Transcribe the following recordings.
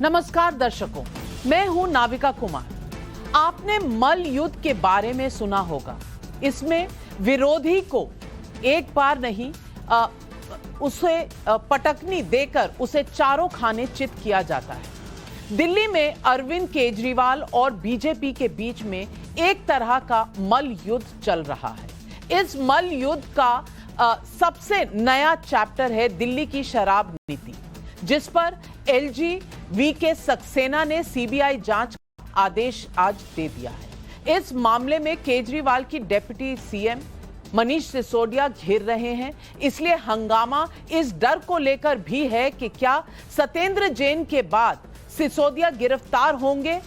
नमस्कार दर्शकों, मैं हूं नाविका कुमार। आपने मल युद्ध के बारे में सुना होगा। इसमें विरोधी को एक बार नहीं उसे पटकनी देकर उसे चारों खाने चित किया जाता है। दिल्ली में अरविंद केजरीवाल और बीजेपी के बीच में एक तरह का मल युद्ध चल रहा है। इस मल युद्ध का सबसे नया चैप्टर है दिल्ली की शराब नीति, जिस पर एलजी वीके सक्सेना ने सीबीआई जांच का आदेश आज दे दिया है। इस मामले में केजरीवाल की डिप्टी सीएम मनीष सिसोदिया घिर रहे हैं, इसलिए हंगामा इस डर को लेकर भी है कि क्या सत्येंद्र जैन के बाद सिसोदिया गिरफ्तार होंगे।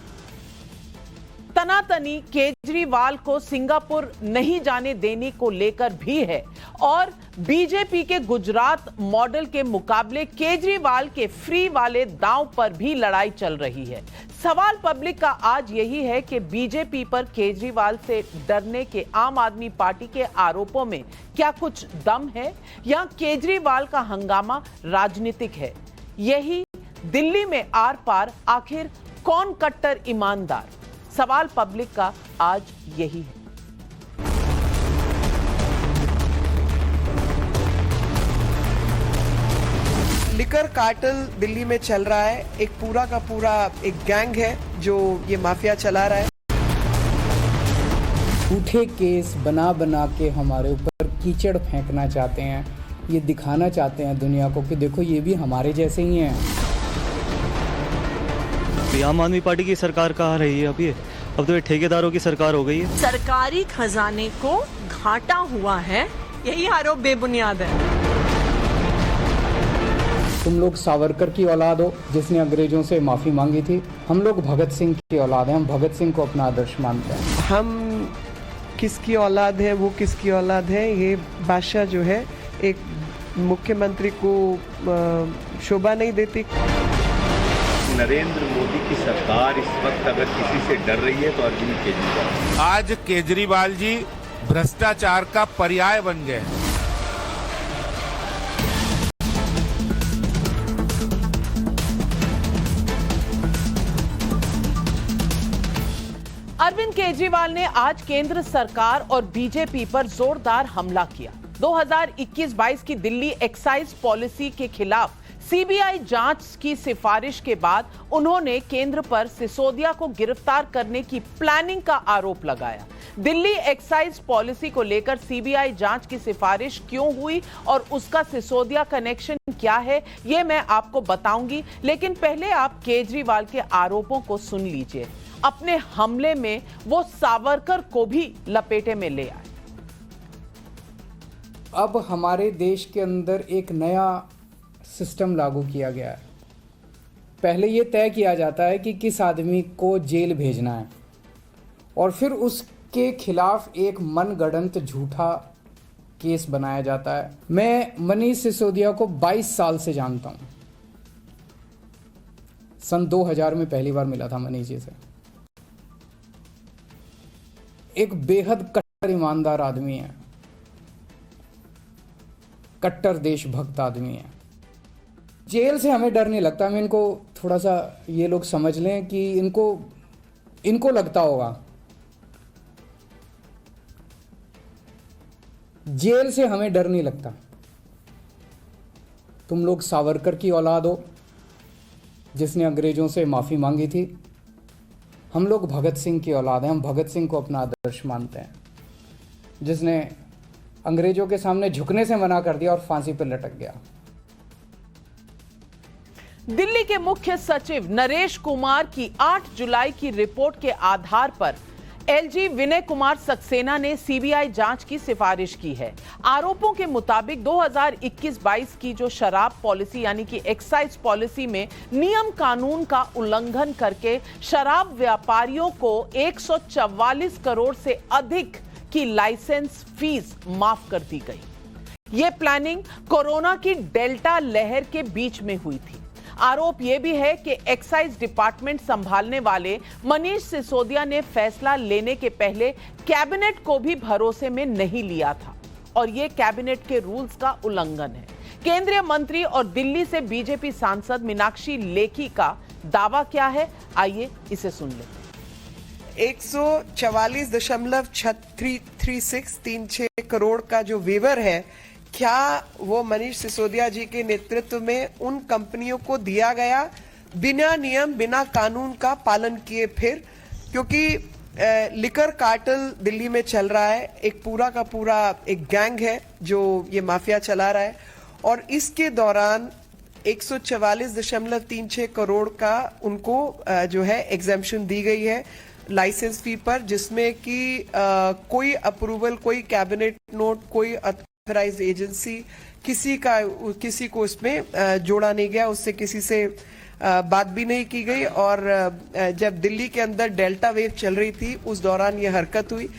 तनातनी केजरीवाल को सिंगापुर नहीं जाने देने को लेकर भी है और बीजेपी के गुजरात मॉडल के मुकाबले केजरीवाल के फ्री वाले दांव पर भी लड़ाई चल रही है। सवाल पब्लिक का आज यही है कि बीजेपी पर केजरीवाल से डरने के आम आदमी पार्टी के आरोपों में क्या कुछ दम है या केजरीवाल का हंगामा राजनीतिक है। यही दिल्ली में आर पार आखिर कौन कट्टर ईमानदार, सवाल पब्लिक का आज यही है। लिकर कार्टेल दिल्ली में चल रहा है। एक पूरा का पूरा एक गैंग है जो ये माफिया चला रहा है। झूठे केस बना बना के हमारे ऊपर कीचड़ फेंकना चाहते हैं। ये दिखाना चाहते हैं दुनिया को कि देखो ये भी हमारे जैसे ही हैं। आम आदमी पार्टी की सरकार कहाँ रही है अब तो ये ठेकेदारों की सरकार हो गई है। सरकारी खजाने को घाटा हुआ है, यही आरोप बेबुनियाद है। तुम लोग सावरकर की औलाद हो जिसने अंग्रेजों से माफी मांगी थी। हम लोग भगत सिंह की औलाद हैं। हम भगत सिंह को अपना आदर्श मानते हैं। हम किसकी औलाद है, वो किसकी औलाद है, ये बादशाह जो है एक मुख्यमंत्री को शोभा नहीं देती। नरेंद्र मोदी की सरकार इस वक्त अगर किसी से डर रही है तो अरविंद केजरीवाल। आज केजरीवाल जी भ्रष्टाचार का पर्याय बन गए। अरविंद केजरीवाल ने आज केंद्र सरकार और बीजेपी पर जोरदार हमला किया। 2021-22 की दिल्ली एक्साइज पॉलिसी के खिलाफ सीबीआई जांच की सिफारिश के बाद उन्होंने केंद्र पर सिसोदिया को गिरफ्तार करने की प्लानिंग का आरोप लगाया। दिल्ली एक्साइज पॉलिसी को लेकर सीबीआई जांच की सिफारिश क्यों हुई और उसका सिसोदिया कनेक्शन क्या है, यह मैं आपको बताऊंगी, लेकिन पहले आप केजरीवाल के आरोपों को सुन लीजिए। अपने हमले में वो सावरकर को भी लपेटे में ले आए। अब हमारे देश के अंदर एक नया सिस्टम लागू किया गया है। पहले ये तय किया जाता है कि किस आदमी को जेल भेजना है और फिर उसके खिलाफ एक मनगढ़ंत झूठा केस बनाया जाता है। मैं मनीष सिसोदिया को 22 साल से जानता हूं। सन 2000 में पहली बार मिला था मनीष जी से। एक बेहद कट्टर ईमानदार आदमी है, कट्टर देशभक्त आदमी है। जेल से हमें डर नहीं लगता। मैं इनको थोड़ा सा ये लोग समझ लें कि इनको लगता होगा जेल से हमें डर नहीं लगता। तुम लोग सावरकर की औलाद हो जिसने अंग्रेजों से माफी मांगी थी। हम लोग भगत सिंह की औलाद हैं। हम भगत सिंह को अपना आदर्श मानते हैं, जिसने अंग्रेजों के सामने झुकने से मना कर दिया और फांसी पर लटक गया। दिल्ली के मुख्य सचिव नरेश कुमार की 8 जुलाई की रिपोर्ट के आधार पर एलजी विनय कुमार सक्सेना ने सीबीआई जांच की सिफारिश की है। आरोपों के मुताबिक 2021-22 की जो शराब पॉलिसी यानी कि एक्साइज पॉलिसी में नियम कानून का उल्लंघन करके शराब व्यापारियों को 144 करोड़ से अधिक की लाइसेंस फीस माफ कर दी गई। यह प्लानिंग कोरोना की डेल्टा लहर के बीच में हुई थी। आरोप यह भी है कि एक्साइज डिपार्टमेंट संभालने वाले मनीष सिसोदिया ने फैसला लेने के पहले कैबिनेट को भी भरोसे में नहीं लिया था और यह कैबिनेट के रूल्स का उल्लंघन है। केंद्रीय मंत्री और दिल्ली से बीजेपी सांसद मीनाक्षी लेखी का दावा क्या है, आइए इसे सुन लेते हैं। 144.3636 करोड़ का जो वेवर है, क्या वो मनीष सिसोदिया जी के नेतृत्व में उन कंपनियों को दिया गया बिना नियम बिना कानून का पालन किए? फिर क्योंकि लिकर कार्टेल दिल्ली में चल रहा है, एक पूरा का पूरा एक गैंग है जो ये माफिया चला रहा है, और इसके दौरान 144.36 करोड़ का उनको जो है एग्जेम्पशन दी गई है लाइसेंस फी पर, जिसमें कि कोई अप्रूवल, कोई कैबिनेट नोट, कोई ऑथराइज्ड एजेंसी, किसी को इसमें जोड़ा नहीं गया, उससे किसी से बात भी नहीं की गई। और जब दिल्ली के अंदर डेल्टा वेव चल रही थी उस दौरान ये हरकत हुई।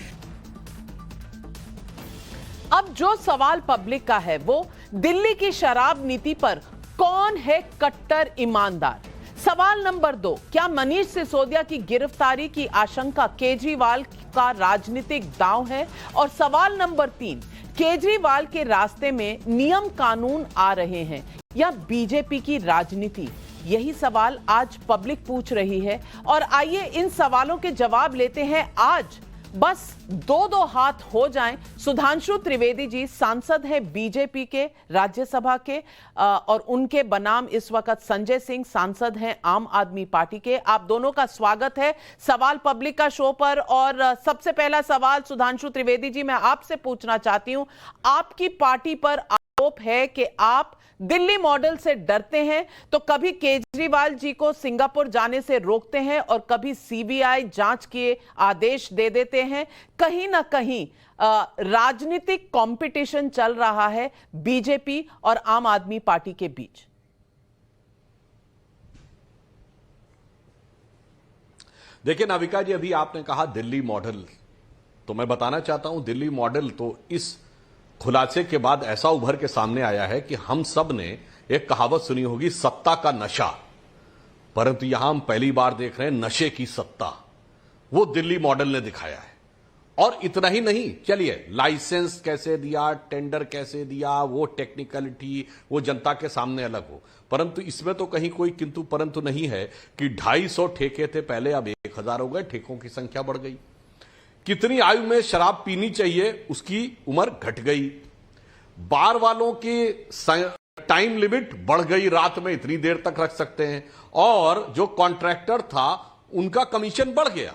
अब जो सवाल पब्लिक का है वो दिल्ली की शराब नीति पर कौन है कट्टर ईमानदार। सवाल नंबर 2, क्या मनीष सिसोदिया की गिरफ्तारी की आशंका केजरीवाल का राजनीतिक दांव है? और सवाल नंबर 3, केजरीवाल के रास्ते में नियम कानून आ रहे हैं या बीजेपी की राजनीति? यही सवाल आज पब्लिक पूछ रही है और आइए इन सवालों के जवाब लेते हैं आज। बस दो हाथ हो जाएं। सुधांशु त्रिवेदी जी सांसद हैं बीजेपी के राज्यसभा के, और उनके बनाम इस वक्त संजय सिंह सांसद हैं आम आदमी पार्टी के। आप दोनों का स्वागत है सवाल पब्लिक का शो पर। और सबसे पहला सवाल सुधांशु त्रिवेदी जी मैं आपसे पूछना चाहती हूं, आपकी पार्टी पर आरोप है कि आप दिल्ली मॉडल से डरते हैं, तो कभी केजरीवाल जी को सिंगापुर जाने से रोकते हैं और कभी सीबीआई जांच के आदेश दे देते हैं। कहीं ना कहीं राजनीतिक कंपटीशन चल रहा है बीजेपी और आम आदमी पार्टी के बीच। देखिए नाविका जी, अभी आपने कहा दिल्ली मॉडल, तो मैं बताना चाहता हूं दिल्ली मॉडल तो इस खुलासे के बाद ऐसा उभर के सामने आया है कि हम सब ने एक कहावत सुनी होगी, सत्ता का नशा, परंतु यहां हम पहली बार देख रहे हैं नशे की सत्ता। वो दिल्ली मॉडल ने दिखाया है। और इतना ही नहीं, चलिए लाइसेंस कैसे दिया, टेंडर कैसे दिया, वो टेक्निकलिटी वो जनता के सामने अलग हो, परंतु इसमें तो कहीं कोई किंतु परंतु नहीं है कि 250 ठेके थे पहले, अब 1000 हो गए, ठेकों की संख्या बढ़ गई। कितनी आयु में शराब पीनी चाहिए उसकी उम्र घट गई। बार वालों की टाइम लिमिट बढ़ गई, रात में इतनी देर तक रख सकते हैं, और जो कॉन्ट्रैक्टर था उनका कमीशन बढ़ गया।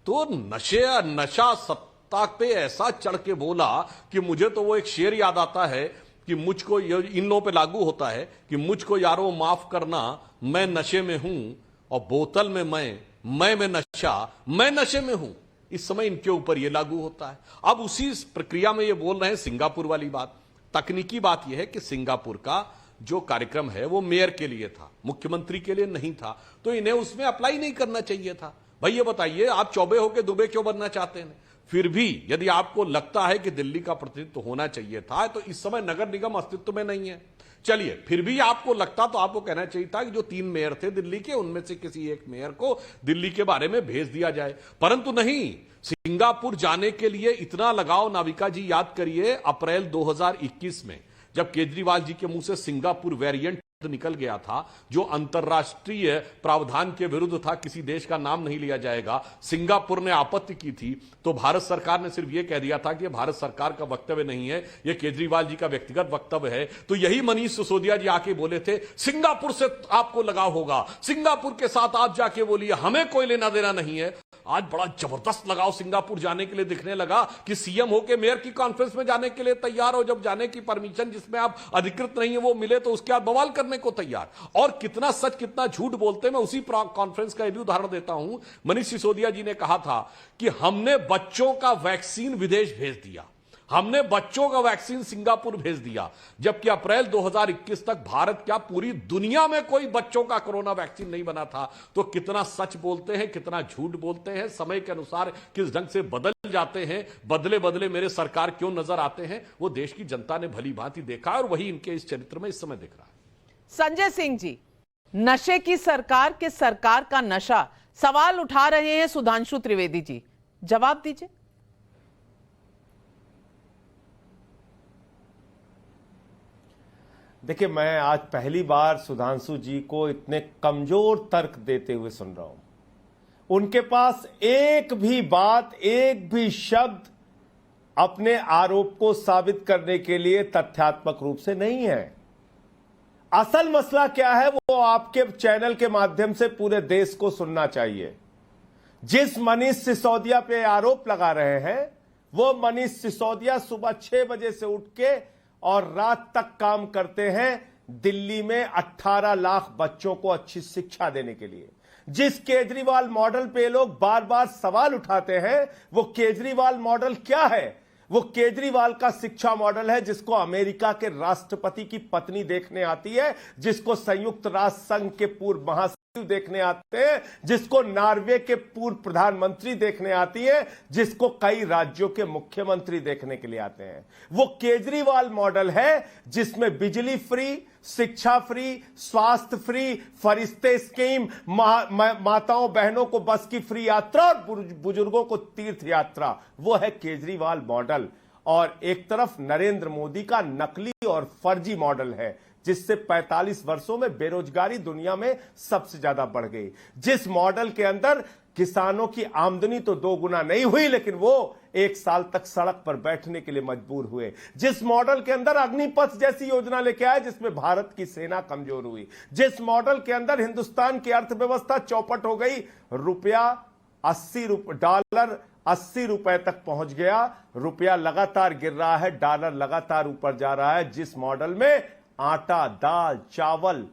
तो नशा सत्ता पे ऐसा चढ़ के बोला कि मुझे तो वो एक शेर याद आता है कि मुझको, इन लोगों पे लागू होता है कि मुझको यारो माफ करना, मैं नशे में हूं, और बोतल में मैं नशा, मैं नशे में हूं। इस समय इनके ऊपर यह लागू होता है। अब उसी प्रक्रिया में ये बोल रहे हैं सिंगापुर वाली बात। तकनीकी बात यह है कि सिंगापुर का जो कार्यक्रम है वो मेयर के लिए था, मुख्यमंत्री के लिए नहीं था, तो इन्हें उसमें अप्लाई नहीं करना चाहिए था। भाई ये बताइए, आप चौबे होकर दुबे क्यों बनना चाहते हैं? फिर भी यदि आपको लगता है कि दिल्ली का प्रतिनिधित्व होना चाहिए था, तो इस समय नगर निगम अस्तित्व में नहीं है। चलिए, फिर भी आपको लगता तो आपको कहना चाहिए था कि जो 3 मेयर थे दिल्ली के, उनमें से किसी एक मेयर को दिल्ली के बारे में भेज दिया जाए, परंतु नहीं। सिंगापुर जाने के लिए इतना लगाव, नाविका जी याद करिए, अप्रैल 2021 में जब केजरीवाल जी के मुंह से सिंगापुर वेरिएंट निकल गया था, जो अंतरराष्ट्रीय प्रावधान के विरुद्ध था, किसी देश का नाम नहीं लिया जाएगा, सिंगापुर ने आपत्ति की थी, तो भारत सरकार ने सिर्फ यह कह दिया था कि यह भारत सरकार का वक्तव्य नहीं है, यह केजरीवाल जी का व्यक्तिगत वक्तव्य है। तो यही मनीष सिसोदिया जी आके बोले थे सिंगापुर से आपको लगाव होगा, सिंगापुर के साथ आप जाके बोलिए, हमें कोई लेना देना नहीं है। आज बड़ा जबरदस्त लगाव सिंगापुर जाने के लिए दिखने लगा कि सीएम होके मेयर की कॉन्फ्रेंस में जाने के लिए तैयार हो, जब जाने की परमिशन जिसमें आप अधिकृत नहीं है वो मिले तो उसके बाद बवाल करने को तैयार। और कितना सच कितना झूठ बोलते हैं, मैं उसी कॉन्फ्रेंस का भी उदाहरण देता हूं। मनीष सिसोदिया जी ने कहा था कि हमने बच्चों का वैक्सीन विदेश भेज दिया, हमने बच्चों का वैक्सीन सिंगापुर भेज दिया, जबकि अप्रैल 2021 तक भारत क्या पूरी दुनिया में कोई बच्चों का कोरोना वैक्सीन नहीं बना था। तो कितना सच बोलते हैं, कितना झूठ बोलते हैं, समय के अनुसार किस ढंग से बदल जाते हैं, बदले बदले मेरे सरकार क्यों नजर आते हैं, वो देश की जनता ने भली भांति देखा, और वही इनके इस चरित्र में इस समय दिख रहा है। संजय सिंह जी, नशे की सरकार के सरकार का नशा, सवाल उठा रहे हैं सुधांशु त्रिवेदी जी, जवाब दीजिए। देखिए, मैं आज पहली बार सुधांशु जी को इतने कमजोर तर्क देते हुए सुन रहा हूं। उनके पास एक भी बात, एक भी शब्द अपने आरोप को साबित करने के लिए तथ्यात्मक रूप से नहीं है। असल मसला क्या है वो आपके चैनल के माध्यम से पूरे देश को सुनना चाहिए। जिस मनीष सिसोदिया पे आरोप लगा रहे हैं वो मनीष सिसोदिया सुबह 6 बजे से उठ के और रात तक काम करते हैं दिल्ली में 18 लाख बच्चों को अच्छी शिक्षा देने के लिए। जिस केजरीवाल मॉडल पे लोग बार बार सवाल उठाते हैं वो केजरीवाल मॉडल क्या है? वो केजरीवाल का शिक्षा मॉडल है जिसको अमेरिका के राष्ट्रपति की पत्नी देखने आती है, जिसको संयुक्त राष्ट्र संघ के पूर्व महासचिव देखने आते हैं, जिसको नॉर्वे के पूर्व प्रधानमंत्री देखने आती है, जिसको कई राज्यों के मुख्यमंत्री देखने के लिए आते हैं। वो केजरीवाल मॉडल है जिसमें बिजली फ्री, शिक्षा फ्री, स्वास्थ्य फ्री, फरिश्ते स्कीम, माताओं बहनों को बस की फ्री यात्रा और बुजुर्गों को तीर्थ यात्रा, वो है केजरीवाल मॉडल। और एक तरफ नरेंद्र मोदी का नकली और फर्जी मॉडल है जिससे 45 वर्षों में बेरोजगारी दुनिया में सबसे ज्यादा बढ़ गई। जिस मॉडल के अंदर किसानों की आमदनी तो 2 गुना नहीं हुई लेकिन वो 1 साल तक सड़क पर बैठने के लिए मजबूर हुए। जिस मॉडल के अंदर अग्निपथ जैसी योजना लेके आए जिसमें भारत की सेना कमजोर हुई। जिस मॉडल के अंदर हिंदुस्तान की अर्थव्यवस्था चौपट हो गई, डॉलर 80 रुपए तक पहुंच गया, रुपया लगातार गिर रहा है, डॉलर लगातार ऊपर जा रहा है। जिस मॉडल में आटा, दाल, चावल,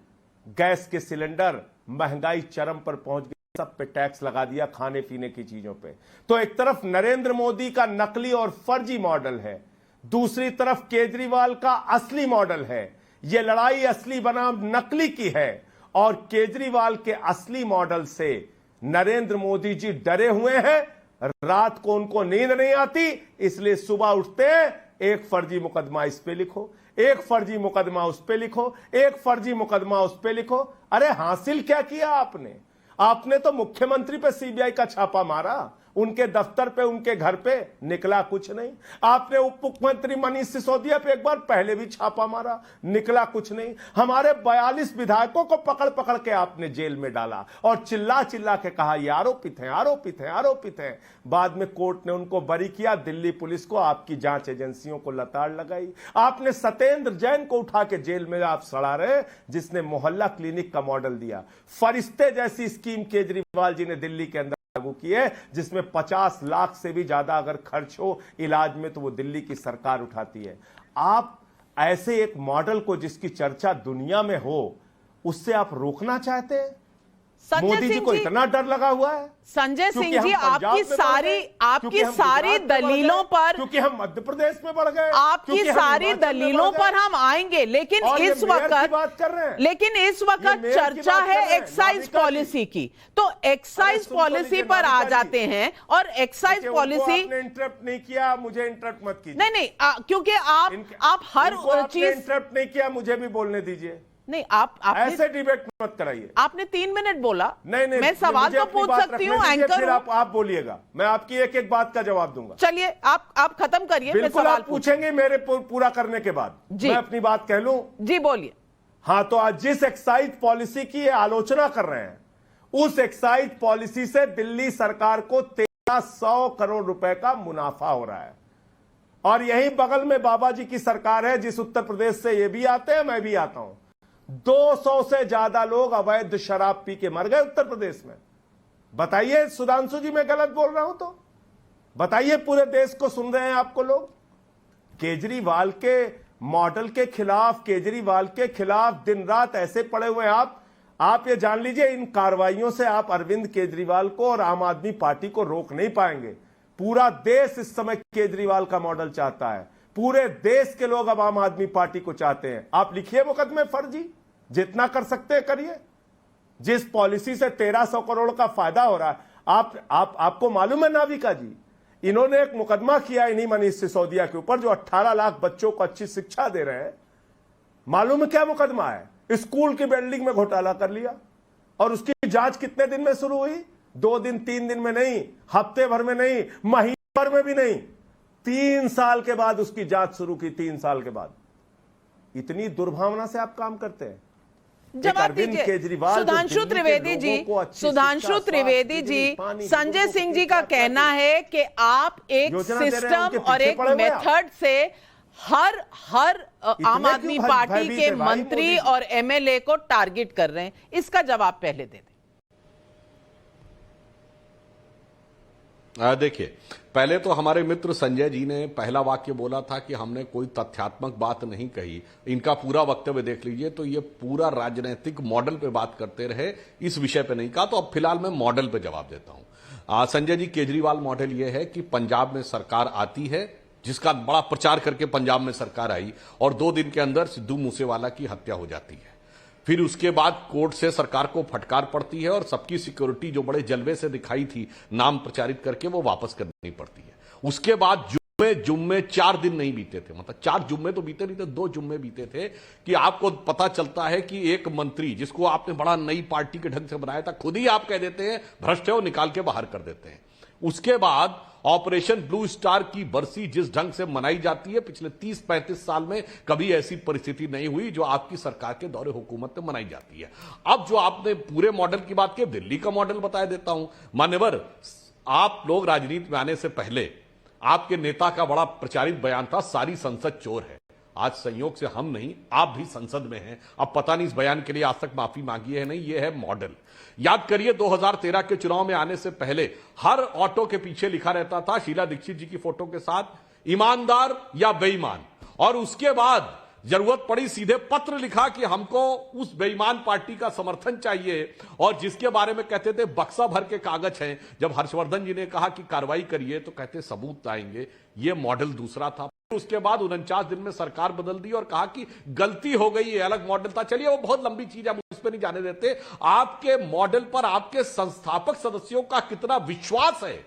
गैस के सिलेंडर, महंगाई चरम पर पहुंच गई, सब पे टैक्स लगा दिया खाने पीने की चीजों पे। तो एक तरफ नरेंद्र मोदी का नकली और फर्जी मॉडल है, दूसरी तरफ केजरीवाल का असली मॉडल है। यह लड़ाई असली बनाम नकली की है और केजरीवाल के असली मॉडल से नरेंद्र मोदी जी डरे हुए हैं। रात को उनको नींद नहीं आती, इसलिए सुबह उठते हैं, एक फर्जी मुकदमा इस पे लिखो, एक फर्जी मुकदमा उस पे लिखो, एक फर्जी मुकदमा उस पे लिखो। अरे हासिल क्या किया आपने? आपने तो मुख्यमंत्री पे सीबीआई का छापा मारा, उनके दफ्तर पे, उनके घर पे, निकला कुछ नहीं। आपने उप मुख्यमंत्री मनीष सिसोदिया पे एक बार पहले भी छापा मारा, निकला कुछ नहीं। हमारे 42 विधायकों को पकड़ पकड़ के आपने जेल में डाला और चिल्ला चिल्ला के कहा ये आरोपित हैं, आरोपित हैं, आरोपित हैं। बाद में कोर्ट ने उनको बरी किया, दिल्ली पुलिस को, आपकी जांच एजेंसियों को लताड़ लगाई। आपने सत्येंद्र जैन को उठा के जेल में आप सड़ा रहे, जिसने मोहल्ला क्लिनिक का मॉडल दिया। फरिश्ते जैसी स्कीम केजरीवाल जी ने दिल्ली के अंदर लागू की है जिसमें 50 लाख से भी ज्यादा अगर खर्च हो इलाज में तो वो दिल्ली की सरकार उठाती है। आप ऐसे एक मॉडल को जिसकी चर्चा दुनिया में हो उससे आप रोकना चाहते हैं? मोदी जी को इतना डर लगा हुआ है? संजय सिंह जी, आपकी सारी दलीलों पर, क्योंकि हम मध्य प्रदेश में बढ़ गए, आपकी सारी दलीलों पर हम आएंगे, लेकिन इस वक्त बात कर रहे हैं, लेकिन इस वक्त चर्चा है एक्साइज पॉलिसी की। तो एक्साइज पॉलिसी पर आ जाते हैं और एक्साइज पॉलिसी इंटरप्ट नहीं किया, मुझे इंटरप्ट मत कीजिए। नहीं, क्योंकि आप हर चीज इंटरप्ट नहीं किया, मुझे भी बोलने दीजिए। नहीं, आप ऐसे डिबेट मत कराइए। आपने 3 मिनट बोला। नहीं, मैं सवाल तो पूछ सकती हूँ, एंकर। फिर आप बोलिएगा, मैं आपकी एक एक बात का जवाब दूंगा। चलिए, आप खत्म करिए। बिल्कुल, आप पूछेंगे मेरे पूरा करने के बाद मैं अपनी बात कह लूं। जी बोलिए। हाँ, तो आज जिस एक्साइज पॉलिसी की आलोचना कर रहे हैं उस एक्साइज पॉलिसी से दिल्ली सरकार को 1300 करोड़ रुपए का मुनाफा हो रहा है। और यही बगल में बाबा जी की सरकार है, जिस उत्तर प्रदेश से ये भी आते हैं, मैं भी आता हूं। 200 से ज्यादा लोग अवैध शराब पी के मर गए उत्तर प्रदेश में। बताइए सुधांशु जी, मैं गलत बोल रहा हूं तो बताइए, पूरे देश को सुन रहे हैं आपको लोग। केजरीवाल के मॉडल के खिलाफ, केजरीवाल के खिलाफ दिन रात ऐसे पड़े हुए हैं आप ये जान लीजिए, इन कार्रवाइयों से आप अरविंद केजरीवाल को और आम आदमी पार्टी को रोक नहीं पाएंगे। पूरा देश इस समय केजरीवाल का मॉडल चाहता है, पूरे देश के लोग अब आम आदमी पार्टी को चाहते हैं। आप लिखिए मुकदमे फर्जी, जितना कर सकते हैं करिए। जिस पॉलिसी से 1300 करोड़ का फायदा हो रहा है, आपको मालूम है नाविका जी, इन्होंने एक मुकदमा किया इन्हीं मनीष सिसोदिया के ऊपर जो 18 लाख बच्चों को अच्छी शिक्षा दे रहे हैं। मालूम है क्या मुकदमा है? स्कूल की बिल्डिंग में घोटाला कर लिया और उसकी जांच कितने दिन में शुरू हुई? 2 दिन 3 दिन में नहीं, हफ्ते भर में नहीं, महीने भर में भी नहीं, 3 साल के बाद उसकी जांच शुरू की। 3 साल के बाद इतनी दुर्भावना से आप काम करते हैं? जवाब अरविंद दीजिए। केजरीवाल जो सुधांशु दिल्ली के त्रिवेदी लोगों जी, को अच्छी सुधांशु शिक्षा, त्रिवेदी स्वास्थ्य, जी, बिजली, पानी, संजय लोगों को सिंह जी कितनी का क्या कहना है कि आप एक योजना दे रहे हैं, सिस्टम उनके और पीछे एक पड़े हुए हैं आप। मेथड से हर आम क्यों आदमी भयभीत पार्टी है के भाई मंत्री मोदी जी? और एमएलए को टारगेट कर रहे हैं। इसका जवाब पहले दे दें। देखिए, पहले तो हमारे मित्र संजय जी ने पहला वाक्य बोला था कि हमने कोई तथ्यात्मक बात नहीं कही। इनका पूरा वक्तव्य देख लीजिए तो ये पूरा राजनीतिक मॉडल पे बात करते रहे, इस विषय पे नहीं कहा। तो अब फिलहाल मैं मॉडल पे जवाब देता हूं। संजय जी, केजरीवाल मॉडल ये है कि पंजाब में सरकार आती है, जिसका बड़ा प्रचार करके पंजाब में सरकार आई, और 2 दिन के अंदर सिद्धू मूसेवाला की हत्या हो जाती है। फिर उसके बाद कोर्ट से सरकार को फटकार पड़ती है और सबकी सिक्योरिटी जो बड़े जलवे से दिखाई थी नाम प्रचारित करके, वो वापस करनी पड़ती है। उसके बाद जुम्मे 4 दिन नहीं बीते थे, मतलब 4 जुम्मे तो बीते नहीं थे, 2 जुम्मे बीते थे कि आपको पता चलता है कि एक मंत्री जिसको आपने बड़ा नई पार्टी के ढंग से बनाया था, खुद ही आप कह देते हैं भ्रष्ट है, वो निकाल के बाहर कर देते हैं। उसके बाद ऑपरेशन ब्लू स्टार की बरसी जिस ढंग से मनाई जाती है, पिछले 30-35 साल में कभी ऐसी परिस्थिति नहीं हुई जो आपकी सरकार के दौरे हुकूमत में मनाई जाती है। अब जो आपने पूरे मॉडल की बात की, दिल्ली का मॉडल बताया देता हूं। मान्यवर, आप लोग राजनीति में आने से पहले आपके नेता का बड़ा प्रचारित बयान था, सारी संसद चोर है। आज संयोग से हम नहीं, आप भी संसद में हैं। अब पता नहीं इस बयान के लिए आज तक माफी मांगी है नहीं, ये है मॉडल। याद करिए 2013 के चुनाव में आने से पहले हर ऑटो के पीछे लिखा रहता था शीला दीक्षित जी की फोटो के साथ, ईमानदार या बेईमान। और उसके बाद जरूरत पड़ी सीधे पत्र लिखा कि हमको उस बेईमान पार्टी का समर्थन चाहिए, और जिसके बारे में कहते थे बक्सा भर के कागज हैं। जब हर्षवर्धन जी ने कहा कि कार्रवाई करिए तो कहते सबूत आएंगे। यह मॉडल दूसरा था। उसके बाद 49 दिन में सरकार बदल दी और कहा कि गलती हो गई, ये अलग मॉडल था। चलिए वो बहुत लंबी चीज है, हम उस पर नहीं जाने देते। आपके मॉडल पर आपके संस्थापक सदस्यों का कितना विश्वास है,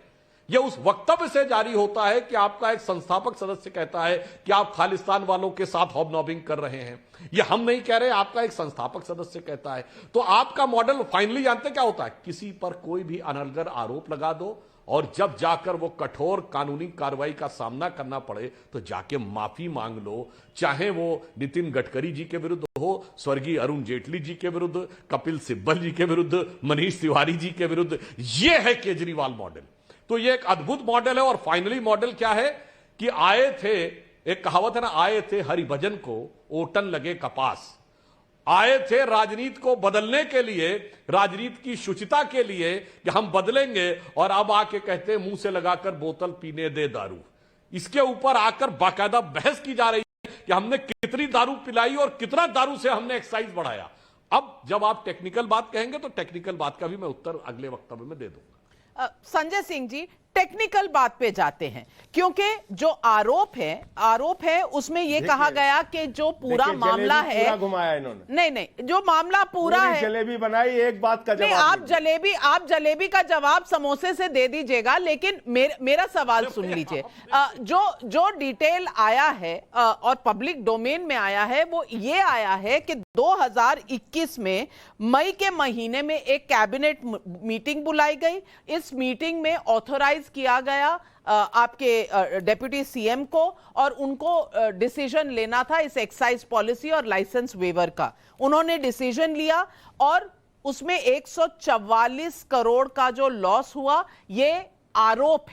यह उस वक्तव्य से जारी होता है कि आपका एक संस्थापक सदस्य कहता है कि आप खालिस्तान वालों के साथ हॉबनॉबिंग कर रहे हैं। यह हम नहीं कह रहे, आपका एक संस्थापक सदस्य कहता है। तो आपका मॉडल फाइनली जानते क्या होता है? किसी पर कोई भी अनर्गल आरोप लगा दो, और जब जाकर वो कठोर कानूनी कार्रवाई का सामना करना पड़े तो जाके माफी मांग लो। चाहे वो नितिन गडकरी जी के विरुद्ध हो, स्वर्गीय अरुण जेटली जी के विरुद्ध, कपिल सिब्बल जी के विरुद्ध, मनीष तिवारी जी के विरुद्ध। यह है केजरीवाल मॉडल। तो यह एक अद्भुत मॉडल है। और फाइनली मॉडल क्या है कि आए थे, एक कहावत है ना, आए थे हरिभजन को ओटन लगे कपास। आए थे राजनीति को बदलने के लिए, राजनीति की शुचिता के लिए कि हम बदलेंगे, और अब आके कहते हैं मुंह से लगाकर बोतल पीने दे दारू। इसके ऊपर आकर बाकायदा बहस की जा रही है कि हमने कितनी दारू पिलाई और कितना दारू से हमने एक्साइज बढ़ाया। अब जब आप टेक्निकल बात कहेंगे तो टेक्निकल बात का भी मैं उत्तर अगले वक्तव्य में दे दूंगा। संजय सिंह जी, टेक्निकल बात पे जाते हैं, क्योंकि जो आरोप है उसमें यह कहा गया कि जो पूरा मामला है, पूरा घुमाया इन्होंने। नहीं, जो मामला पूरा है, जलेबी बनाई, एक बात का जवाब आप जलेबी का जवाब समोसे से दे दीजिएगा, लेकिन मेरा सवाल सुन लीजिए। जो डिटेल आया है और पब्लिक डोमेन में आया है, वो ये आया है कि 2021 में मई के महीने में एक कैबिनेट मीटिंग बुलाई गई। इस मीटिंग में ऑथोराइज किया गया आपके डेप्यूटी सीएम को, और उनको डिसीजन लेना था इस एक्साइज पॉलिसी और लाइसेंस वेवर का। उन्होंने डिसीजन लिया और उसमें 144 करोड़ का जो लॉस हुआ, ये आरोप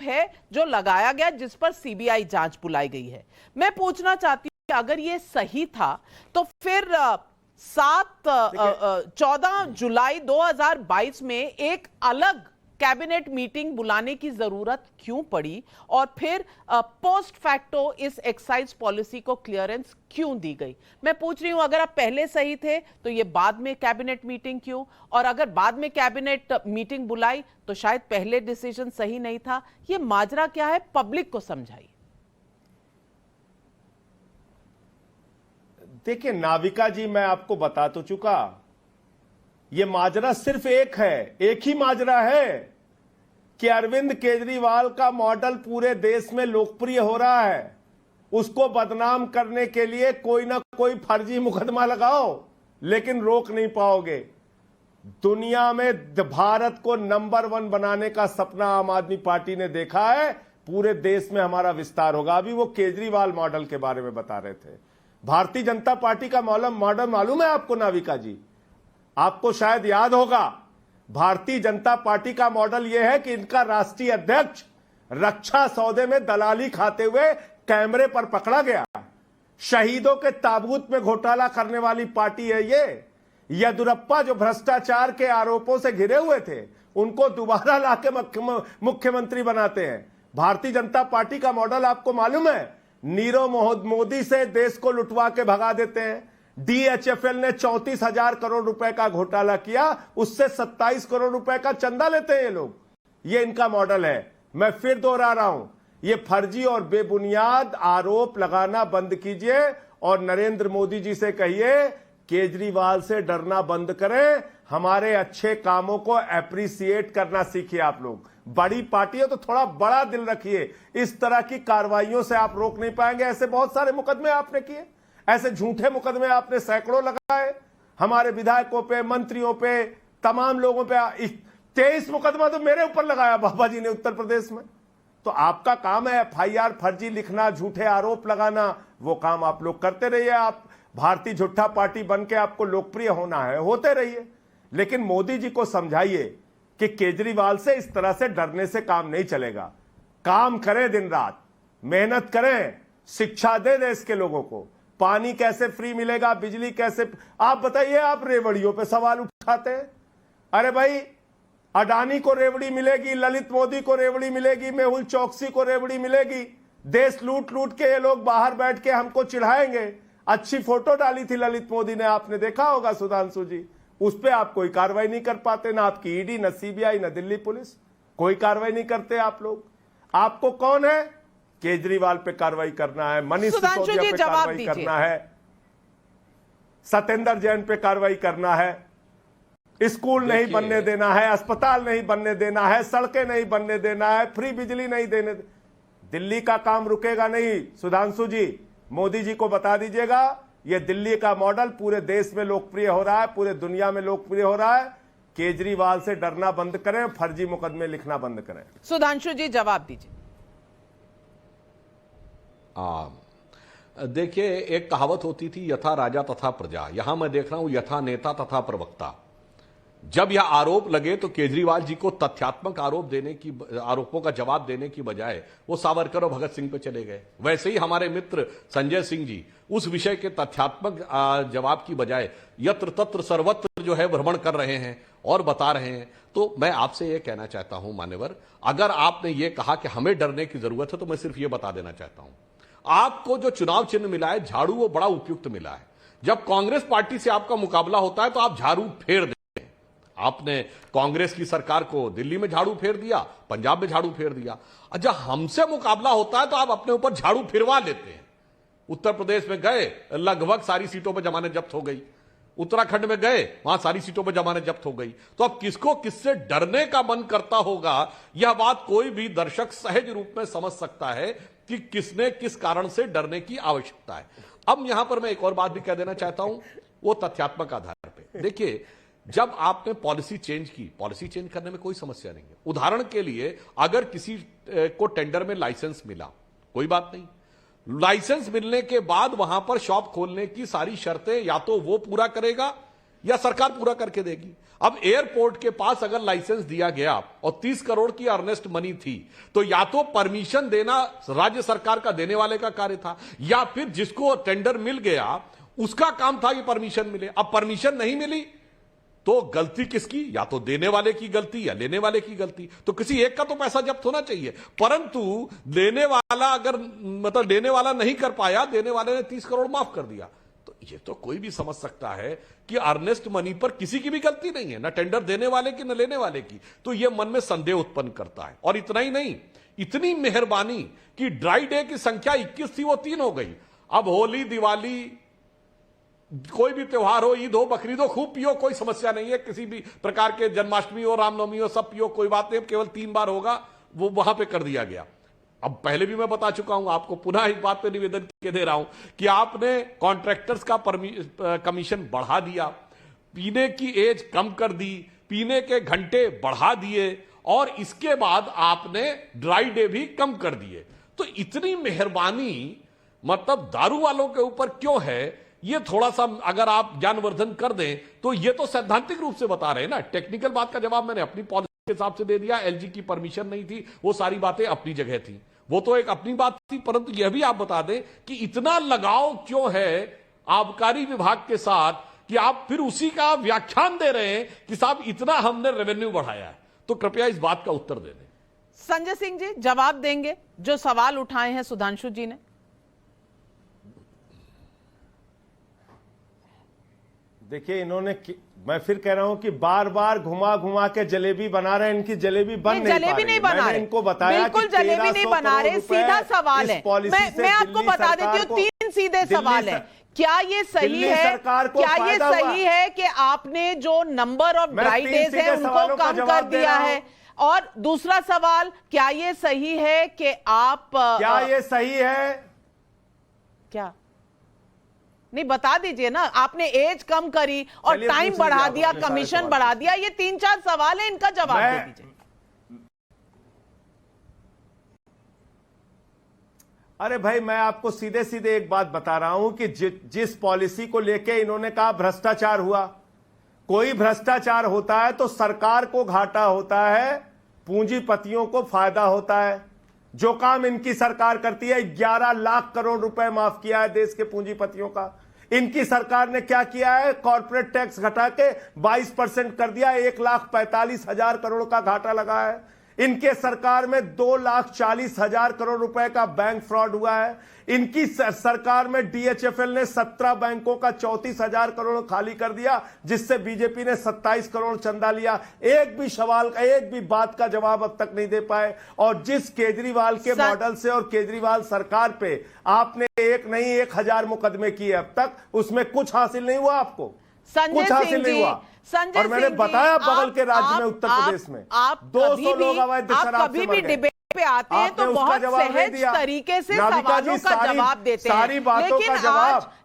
है जो लगाया गया, जिस पर सीबीआई जांच बुलाई गई है। मैं पूछना चाहती हूं कि अगर ये सही था तो फिर 14 जुलाई 2022 में एक अलग कैबिनेट मीटिंग बुलाने की जरूरत क्यों पड़ी, और फिर पोस्ट फैक्टो इस एक्साइज पॉलिसी को क्लियरेंस क्यों दी गई? मैं पूछ रही हूं, अगर आप पहले सही थे तो ये बाद में कैबिनेट मीटिंग क्यों, और अगर बाद में कैबिनेट मीटिंग बुलाई तो शायद पहले डिसीजन सही नहीं था। ये माजरा क्या है, पब्लिक को समझाइए। देखिए नाविका जी, मैं आपको बता तो चुका, यह माजरा सिर्फ एक ही माजरा है कि अरविंद केजरीवाल का मॉडल पूरे देश में लोकप्रिय हो रहा है। उसको बदनाम करने के लिए कोई ना कोई फर्जी मुकदमा लगाओ, लेकिन रोक नहीं पाओगे। दुनिया में भारत को नंबर 1 बनाने का सपना आम आदमी पार्टी ने देखा है। पूरे देश में हमारा विस्तार होगा। अभी वो केजरीवाल मॉडल के बारे में बता रहे थे। भारतीय जनता पार्टी का मॉडल मालूम है आपको नाविका जी? आपको शायद याद होगा, भारतीय जनता पार्टी का मॉडल यह है कि इनका राष्ट्रीय अध्यक्ष रक्षा सौदे में दलाली खाते हुए कैमरे पर पकड़ा गया। शहीदों के ताबूत में घोटाला करने वाली पार्टी है ये। येदियुरप्पा जो भ्रष्टाचार के आरोपों से घिरे हुए थे, उनको दोबारा लाके मुख्यमंत्री बनाते हैं। भारतीय जनता पार्टी का मॉडल आपको मालूम है? नीरव मोदी से देश को लुटवा के भगा देते हैं। DHFL ने 34,000 करोड़ रुपए का घोटाला किया, उससे 27 करोड़ रुपए का चंदा लेते हैं ये लोग। ये इनका मॉडल है। मैं फिर दोहरा रहा हूं, ये फर्जी और बेबुनियाद आरोप लगाना बंद कीजिए और नरेंद्र मोदी जी से कहिए केजरीवाल से डरना बंद करें। हमारे अच्छे कामों को एप्रिसिएट करना सीखिए आप लोग। बड़ी पार्टी है तो थोड़ा बड़ा दिल रखिए। इस तरह की कार्रवाइयों से आप रोक नहीं पाएंगे। ऐसे बहुत सारे मुकदमे आपने किए, ऐसे झूठे मुकदमे आपने सैकड़ों लगाए हमारे विधायकों पे, मंत्रियों पे, तमाम लोगों पे। 23 मुकदमा तो मेरे ऊपर लगाया बाबा जी ने उत्तर प्रदेश में। तो आपका काम है FIR फर्जी लिखना, झूठे आरोप लगाना, वो काम आप लोग करते रहिए। आप भारतीय झूठा पार्टी बन के आपको लोकप्रिय होना है, होते रहिए, लेकिन मोदी जी को समझाइए कि केजरीवाल से इस तरह से डरने से काम नहीं चलेगा। काम करें, दिन रात मेहनत करें, शिक्षा दे देश के लोगों को। पानी कैसे फ्री मिलेगा, बिजली कैसे, आप बताइए। आप रेवड़ियों पे सवाल उठाते हैं। अरे भाई, अडानी को रेवड़ी मिलेगी, ललित मोदी को रेवड़ी मिलेगी, मेहुल चौकसी को रेवड़ी मिलेगी। देश लूट लूट के ये लोग बाहर बैठ के हमको चिढ़ाएंगे। अच्छी फोटो डाली थी ललित मोदी ने, आपने देखा होगा सुधांशु जी। उस पर आप कोई कार्रवाई नहीं कर पाते, ना आपकी ईडी, ना CBI, ना दिल्ली पुलिस, कोई कार्रवाई नहीं करते आप लोग। आपको कौन है केजरीवाल पे कार्रवाई करना है, मनीष सिसोदिया पे कार्रवाई करना है, सत्येंद्र जैन पे कार्रवाई करना है, स्कूल नहीं बनने देना है, अस्पताल नहीं बनने देना है, सड़कें नहीं बनने देना है, फ्री बिजली नहीं देने। दिल्ली का काम रुकेगा नहीं सुधांशु जी। मोदी जी को बता दीजिएगा, यह दिल्ली का मॉडल पूरे देश में लोकप्रिय हो रहा है, पूरे दुनिया में लोकप्रिय हो रहा है। केजरीवाल से डरना बंद करें, फर्जी मुकदमे लिखना बंद करें। सुधांशु जी जवाब दीजिए। देखिए, एक कहावत होती थी, यथा राजा तथा प्रजा। यहां मैं देख रहा हूं यथा नेता तथा प्रवक्ता। जब यह आरोप लगे तो केजरीवाल जी को तथ्यात्मक आरोपों का जवाब देने की बजाय वो सावरकर और भगत सिंह पे चले गए। वैसे ही हमारे मित्र संजय सिंह जी उस विषय के तथ्यात्मक जवाब की बजाय यत्र तत्र सर्वत्र जो है भ्रमण कर रहे हैं और बता रहे हैं। तो मैं आपसे यह कहना चाहता हूं मान्यवर, अगर आपने ये कहा कि हमें डरने की जरूरत है, तो मैं सिर्फ ये बता देना चाहता हूं, आपको जो चुनाव चिन्ह मिला है झाड़ू, वो बड़ा उपयुक्त मिला है। जब कांग्रेस पार्टी से आपका मुकाबला होता है तो आप झाड़ू फेर दें। आपने कांग्रेस की सरकार को दिल्ली में झाड़ू फेर दिया, पंजाब में झाड़ू फेर दिया। जब हमसे मुकाबला होता है तो आप अपने ऊपर झाड़ू फिरवा लेते हैं। उत्तर प्रदेश में गए, लगभग सारी सीटों पर जमानत जब्त हो गई। उत्तराखंड में गए, वहां सारी सीटों पर जमानत जब्त हो गई। तो अब किसको किससे डरने का मन करता होगा, यह बात कोई भी दर्शक सहज रूप में समझ सकता है कि किसने किस कारण से डरने की आवश्यकता है। अब यहां पर मैं एक और बात भी कह देना चाहता हूं, वो तथ्यात्मक आधार पर। देखिए, जब आपने पॉलिसी चेंज की, पॉलिसी चेंज करने में कोई समस्या नहीं है। उदाहरण के लिए, अगर किसी को टेंडर में लाइसेंस मिला, कोई बात नहीं, लाइसेंस मिलने के बाद वहां पर शॉप खोलने की सारी शर्तें या तो वो पूरा करेगा या सरकार पूरा करके देगी। अब एयरपोर्ट के पास अगर लाइसेंस दिया गया और 30 करोड़ की अर्नेस्ट मनी थी, तो या तो परमिशन देना राज्य सरकार का, देने वाले का कार्य था, या फिर जिसको टेंडर मिल गया उसका काम था कि परमिशन मिले। अब परमिशन नहीं मिली तो गलती किसकी? या तो देने वाले की गलती या लेने वाले की गलती। तो किसी एक का तो पैसा जब्त होना चाहिए, परंतु देने वाला अगर देने वाला नहीं कर पाया, देने वाले ने 30 करोड़ माफ कर दिया, तो ये तो कोई भी समझ सकता है कि अर्नेस्ट मनी पर किसी की भी गलती नहीं है, ना टेंडर देने वाले की न लेने वाले की। तो ये मन में संदेह उत्पन्न करता है। और इतना ही नहीं, इतनी मेहरबानी कि ड्राई डे की संख्या 21 थी, वो 3 हो गई। अब होली, दिवाली, कोई भी त्योहार हो, ईद हो, बकरीद हो, खूब पियो, कोई समस्या नहीं है। किसी भी प्रकार के जन्माष्टमी हो, रामनवमी हो, सब पियो, कोई बात नहीं। केवल 3 बार होगा, वो वहां पे कर दिया गया। अब पहले भी मैं बता चुका हूं आपको, पुनः एक बात पे निवेदन के दे रहा हूं कि आपने कॉन्ट्रैक्टर्स का कमीशन बढ़ा दिया, पीने की एज कम कर दी, पीने के घंटे बढ़ा दिए, और इसके बाद आपने ड्राई डे भी कम कर दिए। तो इतनी मेहरबानी मतलब दारू वालों के ऊपर क्यों है, ये थोड़ा सा अगर आप ज्ञानवर्धन कर दें तो ये तो सैद्धांतिक रूप से बता रहे हैं ना। टेक्निकल बात का जवाब मैंने अपनी पॉलिसी के हिसाब से दे दिया। एलजी की परमिशन नहीं थी, वो सारी बातें अपनी जगह थी, वो तो एक अपनी बात थी। परंतु यह भी आप बता दें कि इतना लगाव क्यों है आबकारी विभाग के साथ कि आप फिर उसी का व्याख्यान दे रहे हैं कि साहब इतना हमने रेवेन्यू बढ़ाया है। तो कृपया इस बात का उत्तर दे दें। संजय सिंह जी जवाब देंगे जो सवाल उठाए हैं सुधांशु जी ने? देखिए, इन्होंने मैं फिर कह रहा हूं कि बार बार घुमा घुमा के जलेबी बना रहे हैं। इनकी जलेबी बन नहीं जलेबी नहीं बना रहे, इनको बताया बिल्कुल जलेबी नहीं बना रहे। सीधा सवाल है, मैं आपको बता देती हूँ, 3 सीधे सवाल है। क्या ये सही है, क्या ये सही है कि आपने जो नंबर ऑफ ड्राई डेज है उनको कम कर दिया है? और दूसरा सवाल, क्या ये सही है कि आप क्या ये सही है? क्या नहीं बता दीजिए ना। आपने एज कम करी और टाइम बढ़ा दिया, कमीशन बढ़ा दिया, ये 3-4 सवाल है, इनका जवाब दे दीजिए। अरे भाई, मैं आपको सीधे सीधे एक बात बता रहा हूं कि जिस पॉलिसी को लेके इन्होंने कहा भ्रष्टाचार हुआ, कोई भ्रष्टाचार होता है तो सरकार को घाटा होता है, पूंजीपतियों को फायदा होता है। जो काम इनकी सरकार करती है, 11 लाख करोड़ रुपए माफ किया है देश के पूंजीपतियों का। इनकी सरकार ने क्या किया है? कॉर्पोरेट टैक्स घटा के 22% कर दिया, 1,45,000 करोड़ का घाटा लगा है। इनके सरकार में 2,40,000 करोड़ रुपए का बैंक फ्रॉड हुआ है। इनकी सरकार में डीएचएफएल ने 17 बैंकों का 34,000 करोड़ खाली कर दिया, जिससे बीजेपी ने 27 करोड़ चंदा लिया। एक भी सवाल का, एक भी बात का जवाब अब तक नहीं दे पाए। और जिस केजरीवाल के मॉडल से और केजरीवाल सरकार पे आपने एक नहीं 1,000 मुकदमे किए अब तक, उसमें कुछ हासिल नहीं हुआ आपको, कुछ हासिल नहीं हुआ। और मैंने बताया बगल के राज्य में, उत्तर प्रदेश में 200 लोग अवैध शराब से मर गए। पे आते हैं तो बहुत सहज तरीके से सवालों का जवाब देते हैं,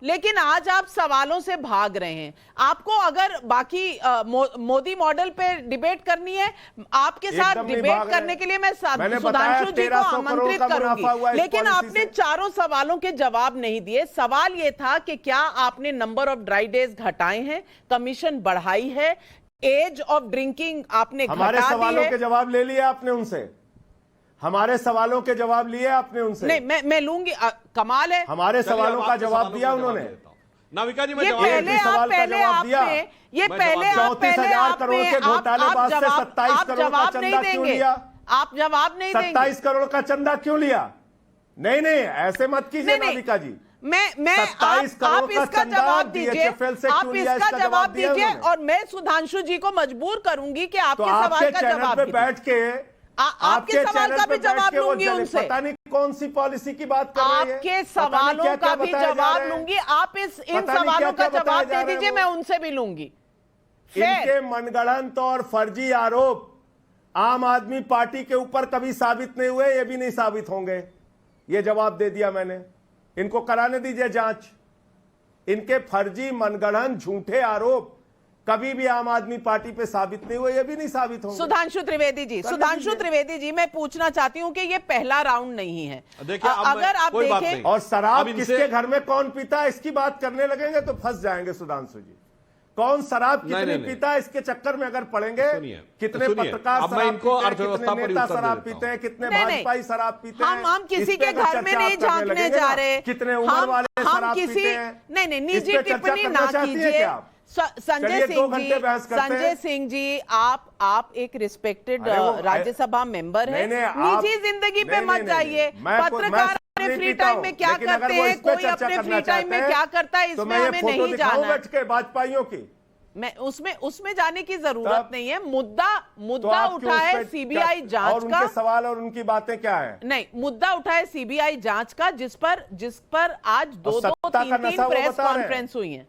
लेकिन आज आप सवालों से भाग रहे हैं। आपको अगर बाकी मोदी मॉडल पे डिबेट करनी है, आपके साथ डिबेट करने के लिए मैं सुधांशु जी को आमंत्रित करूंगी, लेकिन आपने चारों सवालों के जवाब नहीं दिए। सवाल यह था कि क्या आपने नंबर ऑफ ड्राई डेज घटाए हैं, कमीशन बढ़ाई है, एज ऑफ ड्रिंकिंग आपने घटा दी है? हमारे सवालों के जवाब ले लिए आपने उनसे, हमारे सवालों के जवाब लिए आपने उनसे। नहीं, मैं लूंगी। कमाल है, हमारे सवालों का जवाब दिया उन्होंने। नाविका जी, ये पहले आप 34,000 करोड़ के घोटाले बाद से 27 करोड़ का चंदा क्यों लिया? आप जवाब नहीं देंगे। 27 करोड़ का चंदा क्यों लिया? नहीं, ऐसे मत कीजिए नाविका जी। आप इसका जवाब दीजिए, आप इसका जवाब दीजिए, और मैं सुधांशु जी को मजबूर करूंगी कि आपके सवाल का जवाब बैठ के आपके सवाल का भी जवाब लूंगी उनसे। पता नहीं कौन सी पॉलिसी की बात कर रहे हैं। आपके सवालों का भी जवाब लूंगी, आप इन सवालों का जवाब दे दीजिए, मैं उनसे भी लूंगी। इनके मनगढ़ंत और फर्जी आरोप आम आदमी पार्टी के ऊपर कभी साबित नहीं हुए, ये भी नहीं साबित होंगे। ये जवाब दे दिया मैंने। इनको कराने दीजिए जांच। इनके फर्जी मनगढ़ंत झूठे आरोप कभी भी आम आदमी पार्टी पे साबित नहीं हुए, ये भी नहीं साबित होंगे। सुधांशु त्रिवेदी जी, मैं पूछना चाहती हूँ कि ये पहला राउंड नहीं है। देखिए, अगर आप देखें, और शराब किसके घर में कौन पीता है, इसकी बात करने लगेंगे तो फंस जाएंगे सुधांशु जी। कौन शराब कितनी पीता है, इसके चक्कर में अगर पड़ेंगे, कितने पत्रकार शराब पीते हैं, कितने नेता शराब पीते हैं, कितने भाजपाई शराब पीते हैं। हम किसी के घर में नहीं झांकने जा रहे, कितने उम्र वाले शराब पीते हैं। नहीं, निजी टिप्पणी ना कीजिए। संजय सिंह जी, आप एक रिस्पेक्टेड राज्यसभा मेंबर हैं, निजी जिंदगी पे मत जाइए। पत्रकार अपने फ्री टाइम में क्या करते हैं, कोई अपने फ्री टाइम में क्या करता है, इसमें हमें नहीं जाना। भाजपाइयों की मैं उसमें जाने की जरूरत नहीं है। मुद्दा उठा है सीबीआई जांच का। सवाल और उनकी बातें क्या है? नहीं, मुद्दा उठा है सीबीआई जांच का, जिस पर आज 2-3 प्रेस कॉन्फ्रेंस हुई है।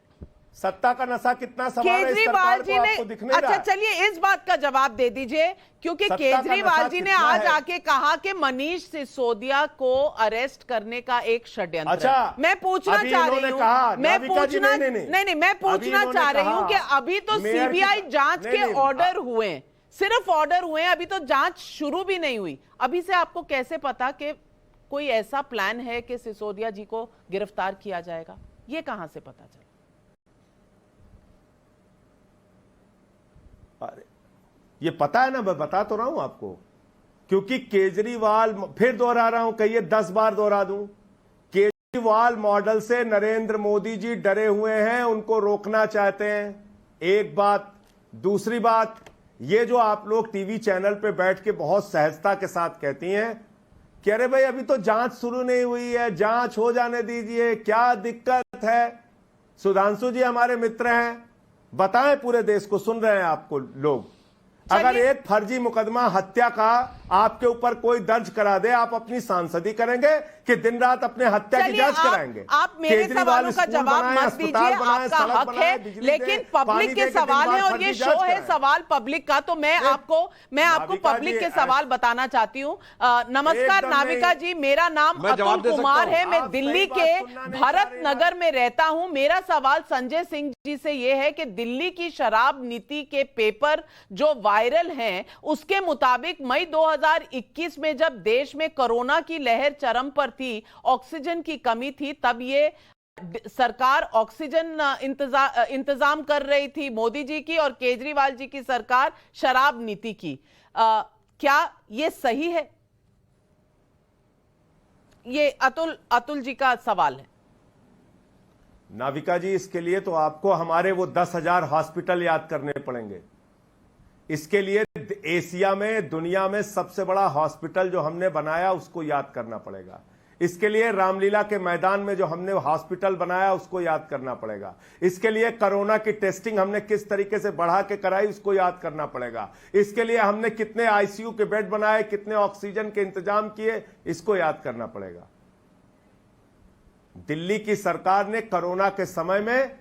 सत्ता का नशा कितना सवाल केजरीवाल जी ने, अच्छा चलिए इस बात का जवाब दे दीजिए, क्योंकि केजरीवाल जी ने आज आके कहा कि मनीष सिसोदिया को अरेस्ट करने का एक षड्यंत्र। अच्छा, मैं पूछना चाह रही हूँ, मैं पूछना चाह रही हूँ कि अभी तो सीबीआई जांच के ऑर्डर हुए, सिर्फ ऑर्डर हुए, अभी तो जांच शुरू भी नहीं हुई। अभी से आपको कैसे पता कि कोई ऐसा प्लान है कि सिसोदिया जी को गिरफ्तार किया जाएगा? ये कहां से पता चला? अरे ये पता है ना, मैं बता तो रहा हूं आपको, क्योंकि केजरीवाल, फिर दोहरा रहा हूं, कहिए 10 बार दोहरा दूं, केजरीवाल मॉडल से नरेंद्र मोदी जी डरे हुए हैं, उनको रोकना चाहते हैं। एक बात। दूसरी बात, ये जो आप लोग टीवी चैनल पे बैठ के बहुत सहजता के साथ कहती हैं कि अरे भाई अभी तो जांच शुरू नहीं हुई है, जांच हो जाने दीजिए, क्या दिक्कत है। सुधांशु जी हमारे मित्र हैं, बताएं, पूरे देश को सुन रहे हैं आपको लोग। अगर एक फर्जी मुकदमा हत्या का आपके ऊपर कोई दर्ज करा दे, आप अपनी सांसदी करेंगे कि दिन रात अपने हत्या की जांच कराएंगे? आप मेरे सवालों का जवाब मत दीजिए, आपका हक है, लेकिन पब्लिक के सवाल है और ये शो है सवाल पब्लिक का, तो मैं आपको पब्लिक के सवाल बताना चाहती हूँ। नमस्कार नाविका जी, मेरा नाम अतुल कुमार है, मैं दिल्ली के भरत नगर में रहता हूं। मेरा सवाल संजय सिंह जी से यह है कि दिल्ली की शराब नीति के पेपर जो वायरल हैं, उसके मुताबिक मई 2021 में जब देश में कोरोना की लहर चरम पर थी, ऑक्सीजन की कमी थी, तब ये सरकार ऑक्सीजन इंतजाम कर रही थी मोदी जी की, और केजरीवाल जी की सरकार शराब नीति की। क्या ये सही है? ये अतुल जी का सवाल है। नाविका जी, इसके लिए तो आपको हमारे वो 10,000 हॉस्पिटल याद करने पड़ेंगे। इसके लिए एशिया में, दुनिया में सबसे बड़ा हॉस्पिटल जो हमने बनाया उसको याद करना पड़ेगा। इसके लिए रामलीला के मैदान में जो हमने हॉस्पिटल बनाया उसको याद करना पड़ेगा। इसके लिए कोरोना की टेस्टिंग हमने किस तरीके से बढ़ा के कराई उसको याद करना पड़ेगा। इसके लिए हमने कितने आईसीयू के बेड बनाए, कितने ऑक्सीजन के इंतजाम किए, इसको याद करना पड़ेगा। दिल्ली की सरकार ने कोरोना के समय में,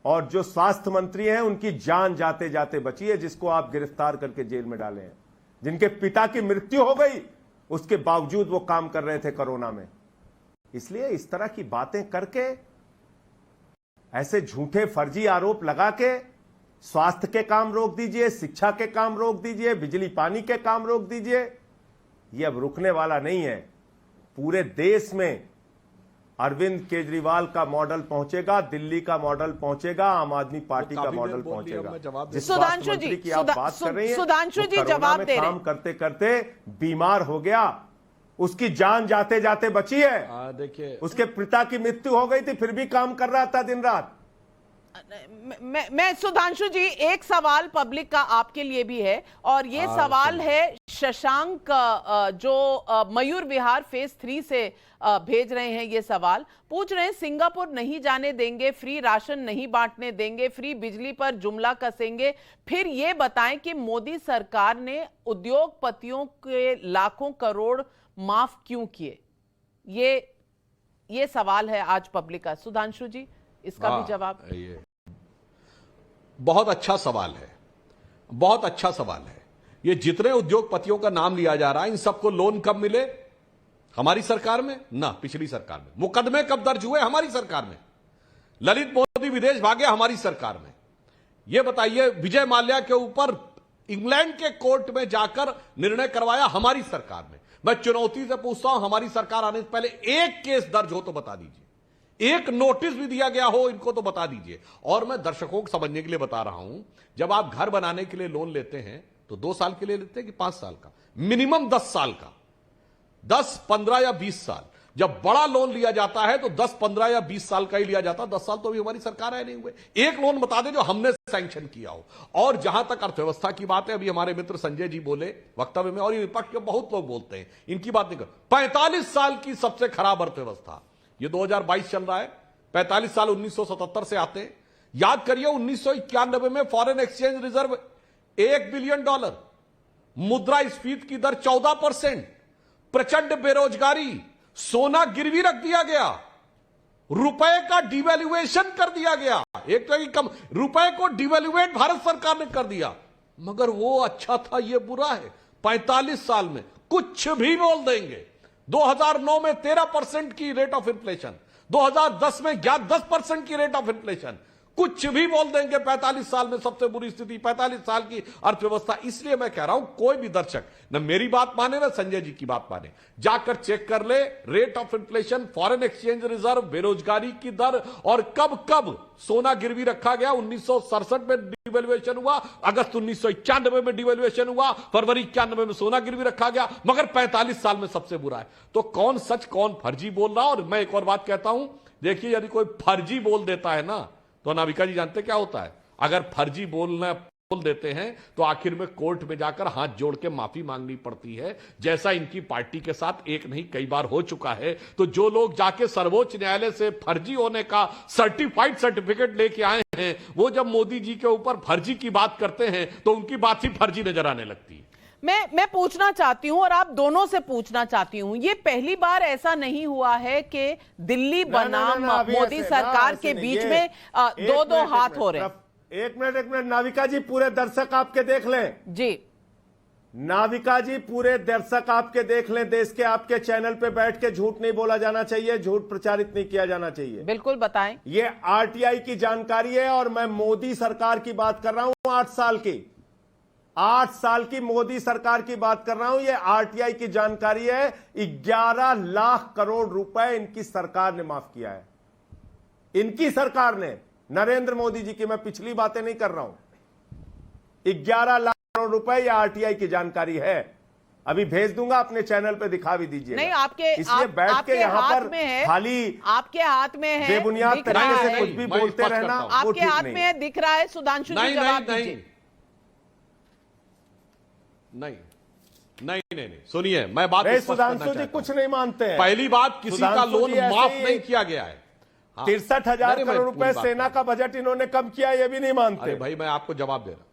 और जो स्वास्थ्य मंत्री हैं उनकी जान जाते जाते बची है, जिसको आप गिरफ्तार करके जेल में डाले हैं, जिनके पिता की मृत्यु हो गई, उसके बावजूद वो काम कर रहे थे कोरोना में। इसलिए इस तरह की बातें करके, ऐसे झूठे फर्जी आरोप लगा के स्वास्थ्य के काम रोक दीजिए, शिक्षा के काम रोक दीजिए, बिजली पानी के काम रोक दीजिए, ये अब रुकने वाला नहीं है। पूरे देश में अरविंद केजरीवाल का मॉडल पहुंचेगा, दिल्ली का मॉडल पहुंचेगा, आम आदमी पार्टी का मॉडल पहुंचेगा। जिस स्वास्थ्य मंत्री की आप बात कर रही हैं, सुधांशु जी जवाब दे रहे हैं। काम करते करते बीमार हो गया, उसकी जान जाते जाते बची है। देखिए, उसके पिता की मृत्यु हो गई थी, फिर भी काम कर रहा था दिन रात। मैं सुधांशु जी, एक सवाल पब्लिक का आपके लिए भी है, और ये सवाल है शशांक, जो मयूर विहार फेज 3 से भेज रहे हैं। ये सवाल पूछ रहे हैं, सिंगापुर नहीं जाने देंगे, फ्री राशन नहीं बांटने देंगे, फ्री बिजली पर जुमला कसेंगे, फिर ये बताएं कि मोदी सरकार ने उद्योगपतियों के लाखों करोड़ माफ क्यों किए? ये सवाल है आज पब्लिक का। सुधांशु जी, इसका भी जवाब। बहुत अच्छा सवाल है, बहुत अच्छा सवाल है। ये जितने उद्योगपतियों का नाम लिया जा रहा है, इन सबको लोन कब मिले? हमारी सरकार में ना, पिछली सरकार में। मुकदमे कब दर्ज हुए? हमारी सरकार में। ललित मोदी विदेश भागे? हमारी सरकार में। यह बताइए, विजय माल्या के ऊपर इंग्लैंड के कोर्ट में जाकर निर्णय करवाया? हमारी सरकार में। मैं चुनौती से पूछता हूं, हमारी सरकार आने से पहले एक केस दर्ज हो तो बता दीजिए, एक नोटिस भी दिया गया हो इनको तो बता दीजिए। और मैं दर्शकों को समझने के लिए बता रहा हूं, जब आप घर बनाने के लिए लोन लेते हैं तो 2 साल के लिए लेते हैं कि 5 साल का? मिनिमम 10 साल का, 10, 15 या 20 साल। जब बड़ा लोन लिया जाता है तो 10, 15 या 20 साल का ही लिया जाता है। 10 साल तो अभी हमारी सरकार है नहीं हुए। एक लोन बता दे जो हमने सैंक्शन किया हो। और जहां तक अर्थव्यवस्था की बात है, अभी हमारे मित्र संजय जी बोले वक्तव्य में, और ये विपक्ष के बहुत लोग बोलते हैं, इनकी बात नहीं कर। 45 साल की सबसे खराब अर्थव्यवस्था, ये 2022 चल रहा है। 45 साल 1977 से आते हैं। याद करिए, 1991 में फॉरेन एक्सचेंज रिजर्व $1 बिलियन, मुद्रास्फीति की दर 14%, प्रचंड बेरोजगारी, सोना गिरवी रख दिया गया, रुपए का डिवैल्यूएशन कर दिया गया। एक तो कम रुपए को डिवैल्यूएट भारत सरकार ने कर दिया। मगर वो अच्छा था, ये बुरा है। 45 साल में कुछ भी बोल देंगे। 2009 में 13% की रेट ऑफ इन्फ्लेशन, 2010 में 10% की रेट ऑफ इन्फ्लेशन, कुछ भी बोल देंगे 45 साल में सबसे बुरी स्थिति, 45 साल की अर्थव्यवस्था। इसलिए मैं कह रहा हूं कोई भी दर्शक न मेरी बात माने ना संजय जी की बात माने, जाकर चेक कर ले rate of inflation, foreign exchange reserve, बेरोजगारी की दर और कब कब सोना गिरवी रखा गया। 1967 में डिवेल्युएशन हुआ, अगस्त 1991 में डिवेल्युएशन हुआ, फरवरी 91 में सोना गिरवी रखा गया, मगर 45 साल में सबसे बुरा है। तो कौन सच कौन फर्जी बोल रहा। और मैं एक और बात कहता हूं, देखिए यदि कोई फर्जी बोल देता है ना, तो नाविका जी जानते क्या होता है, अगर फर्जी बोल देते हैं तो आखिर में कोर्ट में जाकर हाथ जोड़ के माफी मांगनी पड़ती है, जैसा इनकी पार्टी के साथ एक नहीं कई बार हो चुका है। तो जो लोग जाके सर्वोच्च न्यायालय से फर्जी होने का सर्टिफाइड सर्टिफिकेट लेके आए हैं, वो जब मोदी जी के ऊपर फर्जी की बात करते हैं तो उनकी बात ही फर्जी नजर आने लगती है। मैं पूछना चाहती हूं और आप दोनों से पूछना चाहती हूं, ये पहली बार ऐसा नहीं हुआ है कि दिल्ली बनाम मोदी सरकार के बीच में दो हाथ हो रहे हैं। एक मिनट नाविका जी, पूरे दर्शक आपके देख लें जी। नाविका जी, पूरे दर्शक आपके देख लें। देश के आपके चैनल पे बैठ के झूठ नहीं बोला जाना चाहिए, झूठ प्रचारित नहीं किया जाना चाहिए। बिल्कुल बताएं। ये आरटीआई की जानकारी है और मैं मोदी सरकार की बात कर रहा हूं, 8 साल की मोदी सरकार की बात कर रहा हूं। ये आरटीआई की जानकारी है। 11 लाख करोड़ रुपए इनकी सरकार ने माफ किया है, इनकी सरकार ने, नरेंद्र मोदी जी की मैं पिछली बातें नहीं कर रहा हूं। 11 लाख करोड़ रुपए ये आरटीआई की जानकारी है। अभी भेज दूंगा, अपने चैनल पे दिखा भी दीजिए। नहीं, आपके इसलिए बैठ के यहाँ पर खाली आपके हाथ में है, बेबुनियाद तरीके से कुछ भी बोलते रहना आपके हाथ में है, दिख रहा है। सुधांशु जी जवाब दीजिए। नहीं, सुनिए, मैं बात सुधांशु जी कुछ नहीं मानते हैं। पहली बात, किसी का लोन माफ नहीं किया गया है। 63,000 करोड़ रुपए सेना का बजट इन्होंने कम किया, ये भी नहीं मानते। अरे भाई, मैं आपको जवाब दे रहा हूं।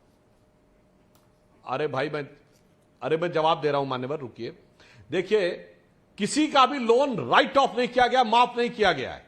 अरे मैं जवाब दे रहा हूं मान्यवर, रुकिए। देखिए, किसी का भी लोन राइट ऑफ नहीं किया गया, माफ नहीं किया गया है।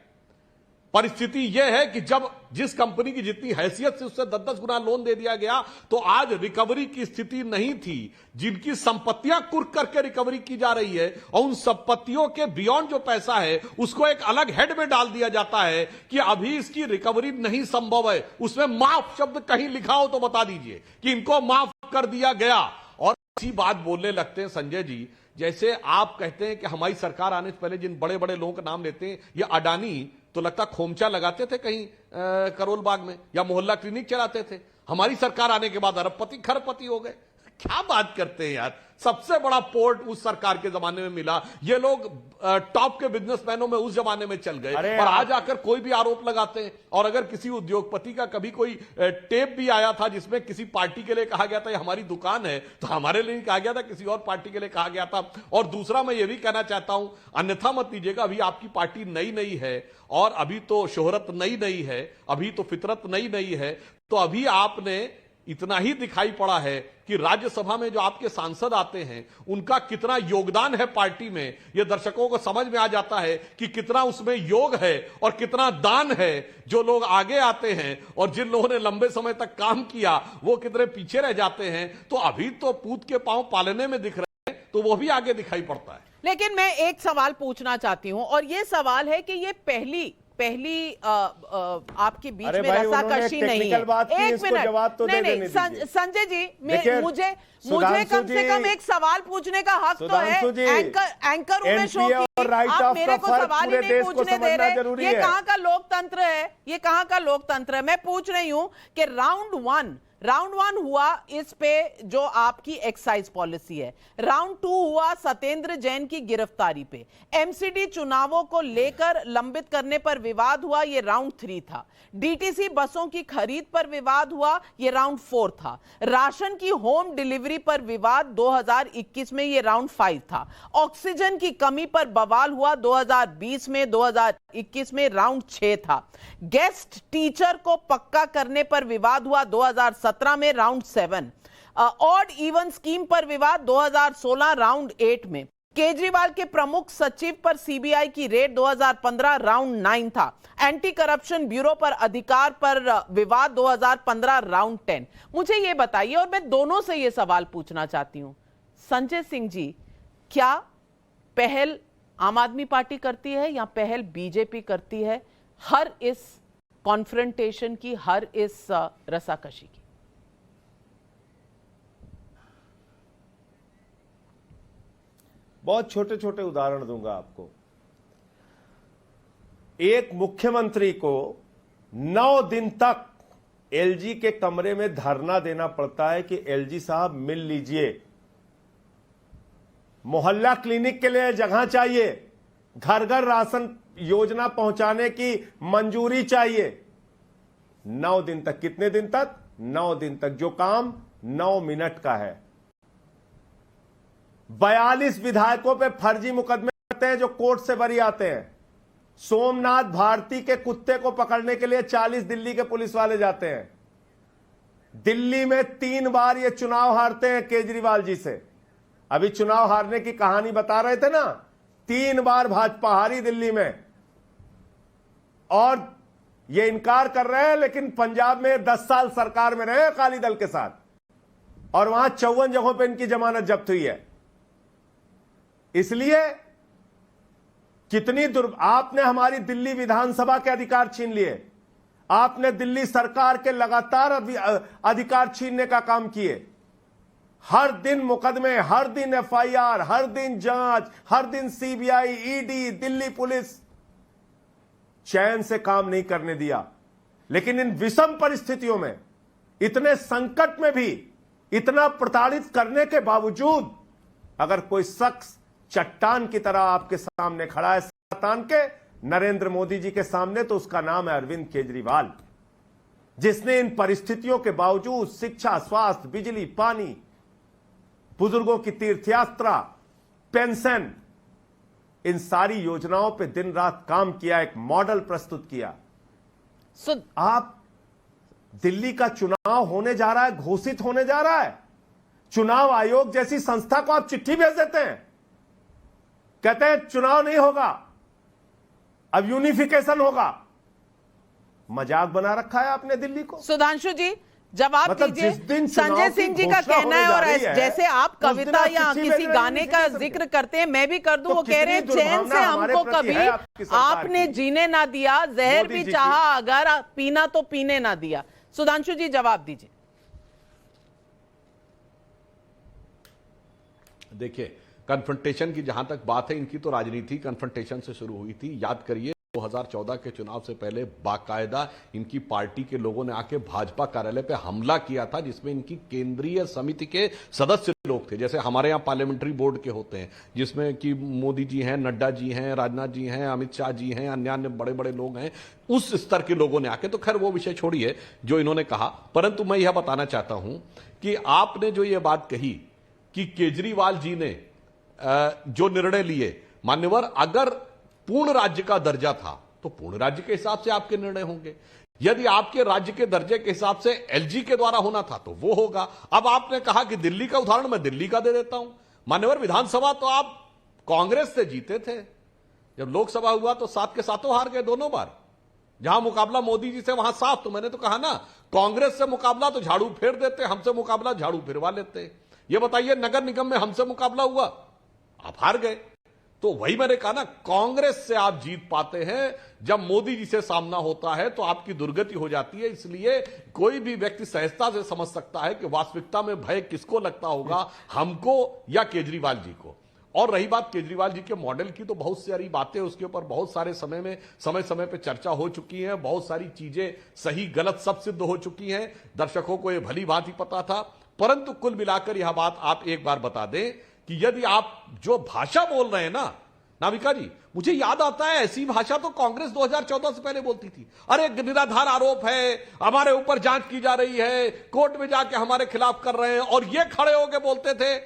परिस्थिति यह है कि जब जिस कंपनी की जितनी हैसियत से उससे 10-10 गुना लोन दे दिया गया, तो आज रिकवरी की स्थिति नहीं थी। जिनकी संपत्तियां कुर्क करके रिकवरी की जा रही है और उन संपत्तियों के बियॉन्ड जो पैसा है उसको एक अलग हेड में डाल दिया जाता है कि अभी इसकी रिकवरी नहीं संभव है। उसमें माफ शब्द कहीं लिखा हो तो बता दीजिए कि इनको माफ कर दिया गया। और इसी बात बोलने लगते हैं संजय जी, जैसे आप कहते हैं कि हमारी सरकार आने से पहले जिन बड़े बड़े लोगों का नाम लेते हैं, ये अडानी तो लगता खोमचा लगाते थे कहीं करोल बाग में, या मोहल्ला क्लिनिक चलाते थे। हमारी सरकार आने के बाद अरबपति खरबपति हो गए। क्या बात करते हैं यार। सबसे बड़ा पोर्ट उस सरकार के जमाने में मिला। ये लोग टॉप के बिजनेसमैनों में उस जमाने में चल गए और आज आकर कोई भी आरोप लगाते हैं। और अगर किसी उद्योगपति का कभी कोई टेप भी आया था जिसमें किसी पार्टी के लिए कहा गया था ये हमारी दुकान है, तो हमारे लिए कहा गया था, किसी और पार्टी के लिए कहा गया था। और दूसरा, मैं ये भी कहना चाहता हूं, अन्यथा मत लीजिएगा, अभी आपकी पार्टी नई है और अभी तो शोहरत नई है, अभी तो फितरत नई है। तो अभी आपने इतना ही दिखाई पड़ा है कि राज्यसभा में जो आपके सांसद आते हैं उनका कितना योगदान है पार्टी में, यह दर्शकों को समझ में आ जाता है कि कितना उसमें योग है और कितना दान है। जो लोग आगे आते हैं और जिन लोगों ने लंबे समय तक काम किया वो कितने पीछे रह जाते हैं। तो अभी तो पूत के पांव पालने में दिख रहे हैं, तो वो भी आगे दिखाई पड़ता है। लेकिन मैं एक सवाल पूछना चाहती हूं और यह सवाल है कि ये पहली आपके बीच में रसाकशी नहीं है। एक मिनट, नहीं, संजय जी, मुझे कम से कम एक सवाल पूछने का हक तो है। एंकर उमेश शो की आप मेरे को सवाल ही नहीं पूछने दे रहे। ये कहां का लोकतंत्र है, ये कहां का लोकतंत्र है। मैं पूछ रही हूं कि राउंड वन हुआ इस पे जो आपकी एक्साइज पॉलिसी है, राउंड 2 हुआ सत्येंद्र जैन की गिरफ्तारी पे, एमसीडी चुनावों को लेकर लंबित करने पर विवाद हुआ, ये राउंड 3 था, डीटीसी बसों की खरीद पर विवाद हुआ, ये राउंड 4 था, राशन की होम डिलीवरी पर विवाद 2021 में, ये राउंड 5 था, ऑक्सीजन की कमी पर बवाल हुआ 2020 में, 2021 में राउंड 6 था, गेस्ट टीचर को पक्का करने पर विवाद हुआ 2017 में, राउंड 7, ऑड इवन स्कीम पर विवाद 2016 राउंड 8 में, केजरीवाल के प्रमुख सचिव पर सीबीआई की रेड 2015 राउंड 9 था, एंटी करप्शन ब्यूरो पर अधिकार पर विवाद 2015 राउंड 10। मुझे यह बताइए, और मैं दोनों से यह सवाल पूछना चाहती हूं, संजय सिंह जी, क्या पहल आम आदमी पार्टी करती है या पहल बीजेपी करती है हर इस कॉन्फ्रंटेशन की, हर इस रसाकशी की? बहुत छोटे छोटे उदाहरण दूंगा आपको। एक मुख्यमंत्री को 9 दिन तक एलजी के कमरे में धरना देना पड़ता है कि एलजी साहब मिल लीजिए, मोहल्ला क्लिनिक के लिए जगह चाहिए, घर घर राशन योजना पहुंचाने की मंजूरी चाहिए। 9 दिन तक। कितने दिन तक? 9 दिन तक। जो काम 9 मिनट का है। 42 विधायकों पे फर्जी मुकदमे करते हैं जो कोर्ट से बरी आते हैं। सोमनाथ भारती के कुत्ते को पकड़ने के लिए 40 दिल्ली के पुलिस वाले जाते हैं। दिल्ली में 3 बार ये चुनाव हारते हैं केजरीवाल जी से। अभी चुनाव हारने की कहानी बता रहे थे ना, 3 बार भाजपा हारी दिल्ली में, और ये इनकार कर रहे हैं, लेकिन पंजाब में 10 साल सरकार में रहे अकाली दल के साथ, और वहां 54 जगहों पे इनकी जमानत जब्त हुई है। इसलिए कितनी आपने हमारी दिल्ली विधानसभा के अधिकार छीन लिए, आपने दिल्ली सरकार के लगातार अधिकार छीनने का काम किए। हर दिन मुकदमे, हर दिन एफआईआर, हर दिन जांच, हर दिन सीबीआई, ईडी, दिल्ली पुलिस, चैन से काम नहीं करने दिया। लेकिन इन विषम परिस्थितियों में, इतने संकट में भी, इतना प्रताड़ित करने के बावजूद अगर कोई शख्स चट्टान की तरह आपके सामने खड़ा है, तान के नरेंद्र मोदी जी के सामने, तो उसका नाम है अरविंद केजरीवाल, जिसने इन परिस्थितियों के बावजूद शिक्षा, स्वास्थ्य, बिजली, पानी, बुजुर्गों की तीर्थ यात्रा, पेंशन, इन सारी योजनाओं पे दिन रात काम किया, एक मॉडल प्रस्तुत किया। आप दिल्ली का चुनाव होने जा रहा है, घोषित होने जा रहा है, चुनाव आयोग जैसी संस्था को आप चिट्ठी भेज देते हैं, कहते हैं चुनाव नहीं होगा, अब यूनिफिकेशन होगा। मजाक बना रखा है आपने दिल्ली को। सुधांशु जी जवाब दीजिए। संजय सिंह जी का कहना है, और जैसे आप कविता या किसी गाने का जिक्र करते हैं, मैं भी कर दूं, वो कह रहे हैं चैन से हमको कभी आपने जीने ना दिया, जहर भी चाहा अगर पीना तो पीने ना दिया। सुधांशु जी जवाब दीजिए। देखिए, कन्फ्रंटेशन की जहां तक बात है, इनकी तो राजनीति कन्फ्रंटेशन से शुरू हुई थी। याद करिए 2014 के चुनाव से पहले बाकायदा इनकी पार्टी के लोगों ने आके भाजपा कार्यालय पे हमला किया था, जिसमें इनकी केंद्रीय समिति के सदस्य लोग थे, जैसे हमारे यहां पार्लियामेंट्री बोर्ड के होते हैं, जिसमें कि मोदी जी हैं, नड्डा जी हैं, राजनाथ जी हैं, अमित शाह जी हैं, अन्य बड़े बड़े लोग हैं। उस स्तर के लोगों ने आके, तो खैर वो विषय छोड़िए जो इन्होंने कहा, परंतु मैं यह बताना चाहता हूं कि आपने जो ये बात कही कि केजरीवाल जी ने जो निर्णय लिए, मान्यवर, अगर पूर्ण राज्य का दर्जा था तो पूर्ण राज्य के हिसाब से आपके निर्णय होंगे, यदि आपके राज्य के दर्जे के हिसाब से एलजी के द्वारा होना था तो वो होगा। अब आपने कहा कि दिल्ली का उदाहरण मैं दिल्ली का दे देता हूं। मान्यवर, विधानसभा तो आप कांग्रेस से जीते थे, जब लोकसभा हुआ तो 7 के 7 हार गए दोनों बार। जहां मुकाबला मोदी जी से वहां साफ, तो मैंने तो कहा ना, कांग्रेस से मुकाबला तो झाड़ू फेर देते, हमसे मुकाबला झाड़ू फिरवा लेते। ये बताइए, नगर निगम में हमसे मुकाबला हुआ, आप हार गए। तो वही मैंने कहा ना, कांग्रेस से आप जीत पाते हैं, जब मोदी जी से सामना होता है तो आपकी दुर्गति हो जाती है। इसलिए कोई भी व्यक्ति सहजता से समझ सकता है कि वास्तविकता में भय किसको लगता होगा, हमको या केजरीवाल जी को। और रही बात केजरीवाल जी के मॉडल की, तो बहुत सारी बातें उसके ऊपर बहुत सारे समय समय पे चर्चा हो चुकी है, बहुत सारी चीजें सही गलत सब सिद्ध हो चुकी हैं, दर्शकों को यह भली भांति पता था। परंतु कुल मिलाकर यह बात आप एक बार बता दें कि यदि आप जो भाषा बोल रहे हैं ना नाविका जी, मुझे याद आता है ऐसी भाषा तो कांग्रेस 2014 से पहले बोलती थी। अरे निराधार आरोप है, हमारे ऊपर जांच की जा रही है, कोर्ट में जाके हमारे खिलाफ कर रहे हैं, और ये खड़े होके बोलते थे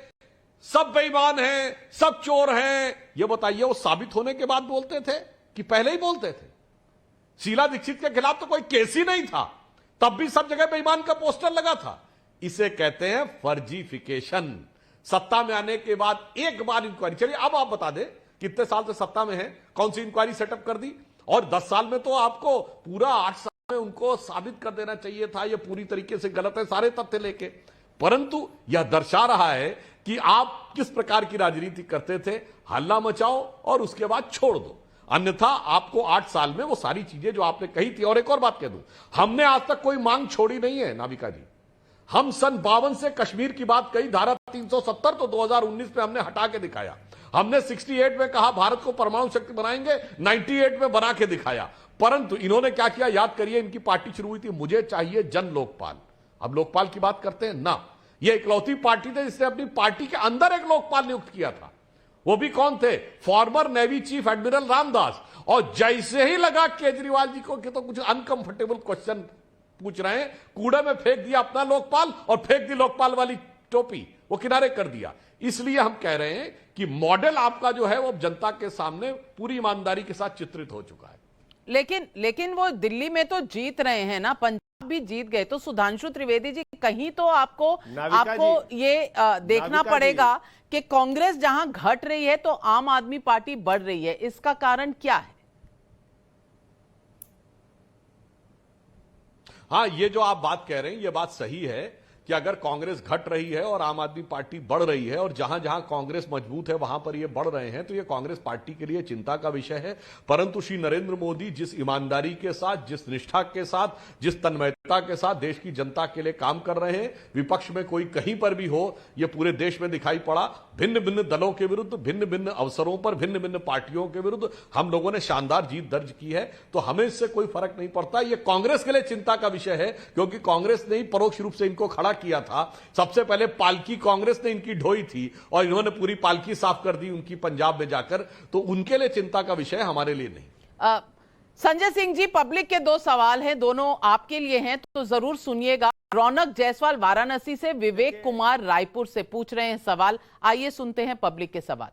सब बेईमान हैं, सब चोर हैं। ये बताइए, वो साबित होने के बाद बोलते थे कि पहले ही बोलते थे? शीला दीक्षित के खिलाफ तो कोई केस ही नहीं था, तब भी सब जगह बेईमान का पोस्टर लगा था। इसे कहते हैं फर्जीफिकेशन। सत्ता में आने के बाद एक बार इंक्वायरी, चलिए अब आप बता दें कितने साल से सत्ता में है, कौन सी इंक्वायरी सेटअप कर दी, और 10 साल में तो आपको पूरा 8 साल में उनको साबित कर देना चाहिए था ये पूरी तरीके से गलत है सारे तथ्य लेके। परंतु यह दर्शा रहा है कि आप किस प्रकार की राजनीति करते थे, हल्ला मचाओ और उसके बाद छोड़ दो। अन्यथा आपको 8 साल में वो सारी चीजें जो आपने कही थी। और एक और बात कह दूं, हमने आज तक कोई मांग छोड़ी नहीं है नाविका जी। हम सन 52 से कश्मीर की बात कही, धारा 370 तो 2019 में हमने हटा के दिखाया। हमने 68 में कहा भारत को परमाणु शक्ति बनाएंगे, 98 में बना के दिखाया। परंतु इन्होंने क्या किया, याद करिए, इनकी पार्टी शुरू हुई थी मुझे चाहिए जन लोकपाल। अब लोकपाल की बात करते हैं ना, ये इकलौती पार्टी थी जिसने अपनी पार्टी के अंदर एक लोकपाल नियुक्त किया था। वो भी कौन थे, farmer navy chief admiral Ramdas. और जैसे ही लगा केजरीवाल जी को कि तो कुछ अनकंफर्टेबल क्वेश्चन पूछ रहे हैं, कूड़े में फेंक दिया अपना लोकपाल और फेंक दी लोकपाल वाली टोपी, वो किनारे कर दिया। इसलिए हम कह रहे हैं कि मॉडल आपका जो है वो जनता के सामने पूरी ईमानदारी के साथ चित्रित हो चुका है। लेकिन वो दिल्ली में तो जीत रहे हैं ना, पंजाब भी जीत गए। तो सुधांशु त्रिवेदी जी, कहीं तो आपको ये देखना पड़ेगा कि कांग्रेस जहां घट रही है तो आम आदमी पार्टी बढ़ रही है। इसका कारण क्या है? हाँ, ये जो आप बात कह रहे हैं ये बात सही है कि अगर कांग्रेस घट रही है और आम आदमी पार्टी बढ़ रही है, और जहां जहां कांग्रेस मजबूत है वहां पर ये बढ़ रहे हैं, तो ये कांग्रेस पार्टी के लिए चिंता का विषय है। परंतु श्री नरेंद्र मोदी जिस ईमानदारी के साथ, जिस निष्ठा के साथ, जिस तन्मयता के साथ देश की जनता के लिए काम कर रहे हैं, विपक्ष में कोई कहीं पर भी हो, यह पूरे देश में दिखाई पड़ा। भिन्न भिन्न दलों के विरुद्ध, भिन्न भिन्न अवसरों पर, भिन्न भिन्न पार्टियों के विरुद्ध हम लोगों ने शानदार जीत दर्ज की है। तो हमें इससे कोई फर्क नहीं पड़ता। यह कांग्रेस के लिए चिंता का विषय है, क्योंकि कांग्रेस ने ही परोक्ष रूप से इनको खड़ा किया था। सबसे पहले पालकी कांग्रेस ने इनकी ढोई थी और इन्होंने पूरी पालकी साफ कर दी उनकी पंजाब में जाकर। तो उनके लिए चिंता का विषय, हमारे लिए नहीं। संजय सिंह जी, पब्लिक के 2 सवाल हैं, दोनों आपके लिए हैं, तो जरूर सुनिएगा। रौनक जायसवाल वाराणसी से, विवेक कुमार रायपुर से पूछ रहे हैं सवाल। आइए सुनते हैं पब्लिक के सवाल।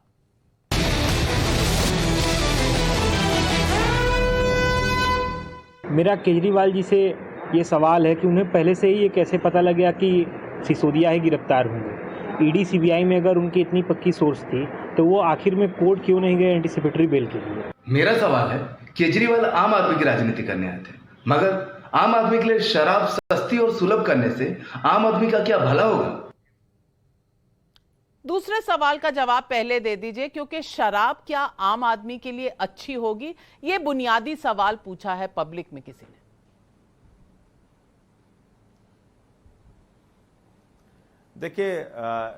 मेरा केजरीवाल जी से ये सवाल है कि उन्हें पहले से ही ये कैसे पता लग गया कि सिसोदिया ही गिरफ्तार होंगे। ईडी सीबीआई में अगर उनकी इतनी पक्की सोर्स थी तो वो आखिर में कोर्ट क्यों नहीं गए एंटीसिपेटरी बेल के लिए? मेरा सवाल है, केजरीवाल आम आदमी की राजनीति करने आए थे, मगर आम आदमी के लिए शराब सस्ती और सुलभ करने से आम आदमी का क्या भला होगा? दूसरे सवाल का जवाब पहले दे दीजिए, क्योंकि शराब क्या आम आदमी के लिए अच्छी होगी? ये बुनियादी सवाल पूछा है पब्लिक में किसी ने। देखिए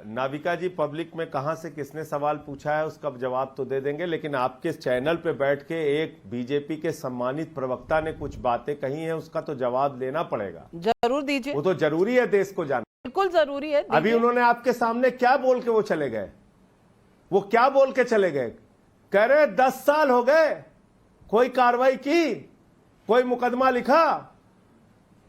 नाविका जी, पब्लिक में कहां से किसने सवाल पूछा है उसका जवाब तो दे देंगे, लेकिन आपके चैनल पे बैठ के एक बीजेपी के सम्मानित प्रवक्ता ने कुछ बातें कही हैं, उसका तो जवाब लेना पड़ेगा। जरूर दीजिए, वो तो जरूरी है देश को जानना, बिल्कुल जरूरी है। अभी उन्होंने आपके सामने क्या बोल के वो चले गए? वो क्या बोल के चले गए? कह रहे 10 साल हो गए, कोई कार्रवाई की, कोई मुकदमा लिखा।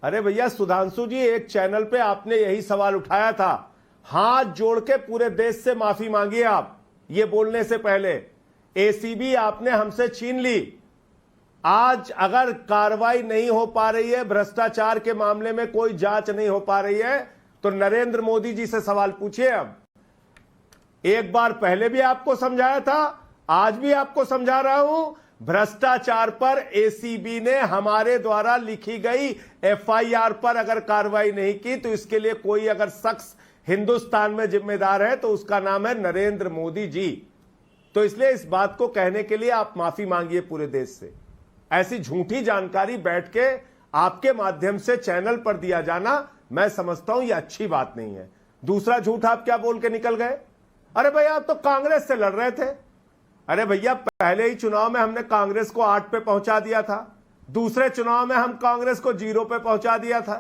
अरे भैया सुधांशु जी, एक चैनल पे आपने यही सवाल उठाया था, हाथ जोड़ के पूरे देश से माफी मांगिए आप ये बोलने से पहले। एसीबी आपने हमसे छीन ली। आज अगर कार्रवाई नहीं हो पा रही है, भ्रष्टाचार के मामले में कोई जांच नहीं हो पा रही है, तो नरेंद्र मोदी जी से सवाल पूछिए। अब एक बार पहले भी आपको समझाया था, आज भी आपको समझा रहा हूं, भ्रष्टाचार पर एसीबी ने हमारे द्वारा लिखी गई एफआईआर पर अगर कार्रवाई नहीं की तो इसके लिए कोई अगर शख्स हिंदुस्तान में जिम्मेदार है तो उसका नाम है नरेंद्र मोदी जी। तो इसलिए इस बात को कहने के लिए आप माफी मांगिए पूरे देश से। ऐसी झूठी जानकारी बैठ के आपके माध्यम से चैनल पर दिया जाना, मैं समझता हूं यह अच्छी बात नहीं है। दूसरा झूठ आप क्या बोल के निकल गए? अरे भैया आप तो कांग्रेस से लड़ रहे थे। अरे भैया पहले ही चुनाव में हमने कांग्रेस को 8 पे पहुंचा दिया था, दूसरे चुनाव में हम कांग्रेस को 0 पे पहुंचा दिया था,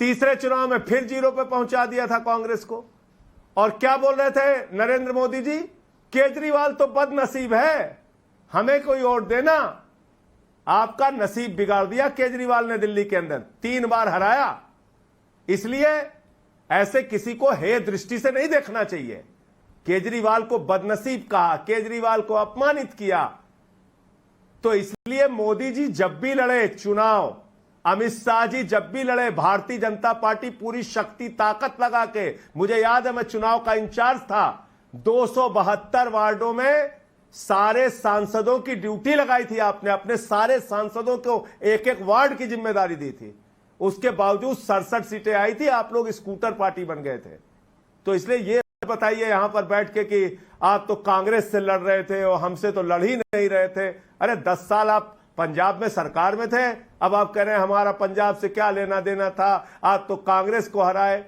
तीसरे चुनाव में फिर 0 पे पहुंचा दिया था कांग्रेस को। और क्या बोल रहे थे नरेंद्र मोदी जी? केजरीवाल तो बदनसीब है, हमें कोई वोट देना। आपका नसीब बिगाड़ दिया केजरीवाल ने, दिल्ली के अंदर 3 बार हराया। इसलिए ऐसे किसी को हे दृष्टि से नहीं देखना चाहिए। केजरीवाल को बदनसीब कहा, केजरीवाल को अपमानित किया। तो इसलिए मोदी जी जब भी लड़े चुनाव, अमित शाह जी जब भी लड़े, भारतीय जनता पार्टी पूरी शक्ति ताकत लगा के, मुझे याद है मैं चुनाव का इंचार्ज था, 272 वार्डों में सारे सांसदों की ड्यूटी लगाई थी आपने, अपने सारे सांसदों को एक एक वार्ड की जिम्मेदारी दी थी। उसके बावजूद 67 सीटें आई थी, आप लोग स्कूटर पार्टी बन गए थे। तो इसलिए ये बताइए यहां पर बैठ के कि आप तो कांग्रेस से लड़ रहे थे और हमसे तो लड़ ही नहीं रहे थे। अरे 10 साल आप पंजाब में सरकार में थे, अब आप कह रहे हैं हमारा पंजाब से क्या लेना देना था, आप तो कांग्रेस को हराए।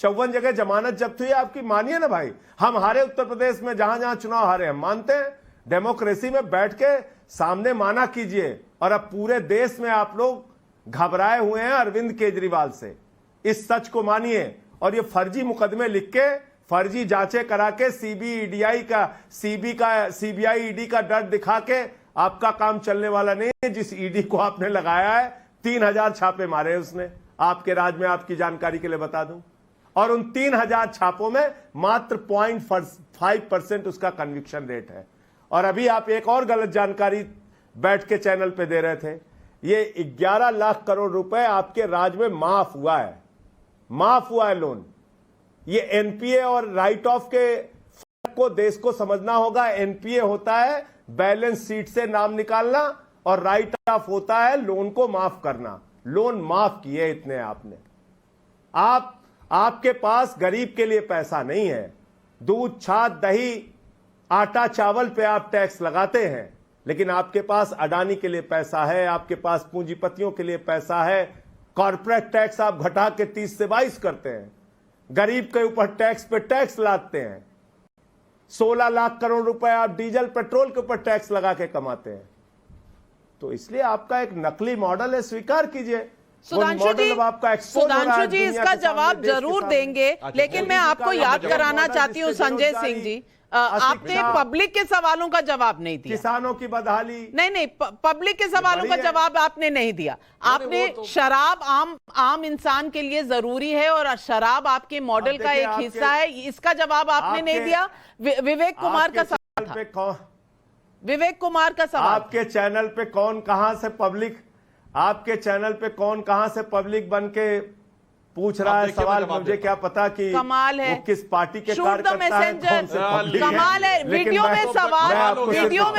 54 जगह जमानत जब्त हुई आपकी, मानिए ना भाई। हम हारे उत्तर प्रदेश में, जहां जहां चुनाव हारे हम मानते हैं। डेमोक्रेसी में बैठ के सामने माना कीजिए। और अब पूरे देश में आप लोग घबराए हुए हैं अरविंद केजरीवाल से, इस सच को मानिए। और ये फर्जी मुकदमे लिख के, फर्जी जांचें करा के, सीबीआई ईडी का डर दिखा के आपका काम चलने वाला नहीं है। जिस ईडी को आपने लगाया है, 3000 छापे मारे उसने आपके राज में, आपकी जानकारी के लिए बता दूं। और उन 3000 छापों में मात्र 0.5% उसका कन्विक्शन रेट है। और अभी आप एक और गलत जानकारी बैठ के चैनल पे दे रहे थे, ये 11 लाख करोड़ रुपए आपके राज में माफ हुआ है, माफ हुआ है लोन। ये एनपीए और राइट ऑफ के फर्क को देश को समझना होगा। एनपीए होता है बैलेंस शीट से नाम निकालना, और राइट ऑफ होता है लोन को माफ करना। लोन माफ किए इतने आपने। आपके पास गरीब के लिए पैसा नहीं है। दूध, छाछ, दही, आटा, चावल पे आप टैक्स लगाते हैं, लेकिन आपके पास अडानी के लिए पैसा है, आपके पास पूंजीपतियों के लिए पैसा है। कॉर्पोरेट टैक्स आप घटा के 30 से 22 करते हैं। गरीब के ऊपर टैक्स पे टैक्स लादते हैं। 16 लाख करोड़ रुपए आप डीजल पेट्रोल के ऊपर टैक्स लगा के कमाते हैं। तो इसलिए आपका एक नकली मॉडल है, स्वीकार कीजिए। सुधांशु जी इसका जवाब जरूर देंगे, लेकिन मैं आपको याद कराना चाहती हूँ संजय सिंह जी, आपने पब्लिक के सवालों का जवाब नहीं दिया। किसानों की बदहाली, नहीं, पब्लिक के सवालों का जवाब आपने नहीं दिया। आपने शराब आम इंसान के लिए जरूरी है और शराब आपके मॉडल का एक हिस्सा है, इसका जवाब आपने नहीं दिया। विवेक कुमार का सवाल था, विवेक कुमार का सवाल। आपके चैनल पे कौन कहां से पब्लिक, आपके चैनल पे कौन कहां से पब्लिक बन के पूछ रहा है सवाल। मुझे क्या पता कि कमाल है, वो किस पार्टी के कार्यकर्ता हैं। कमाल है, वीडियो में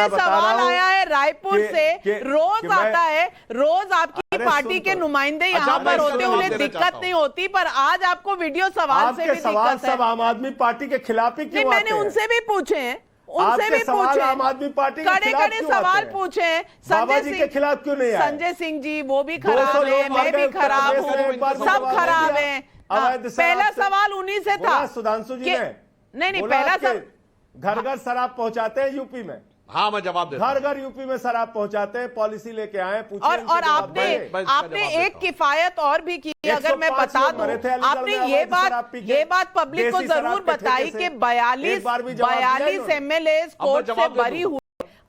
सवाल आया है रायपुर से, रोज आता है, रोज आपकी पार्टी के नुमाइंदे यहाँ पर होते, उन्हें दिक्कत नहीं होती, पर आज आपको वीडियो सवाल से भी दिक्कत है। सब आम आदमी पार्टी के खिलाफ ही क्यों? मैंने उनसे भी पूछे हैं, उनसे भी पूछे, आम आदमी पार्टी के खड़े सवाल पूछे। संजय सिंह के खिलाफ क्यों नहीं आए? संजय सिंह जी वो भी खराब है, मैं भी खराब हूँ, सब खराब है। पहला सवाल उन्हीं से था। सुधांशु जी ने नहीं, पहला घर घर शराब पहुंचाते हैं यूपी में। हाँ, मैं जवाब देता हूं। घर घर यूपी में शराब पहुंचाते हैं, पॉलिसी लेके आए। और आपने एक किफायत और भी की, अगर मैं बता दूं, आपने ये बात पब्लिक को जरूर बताई कि 42 एमएलए कोर्ट से बरी हुई।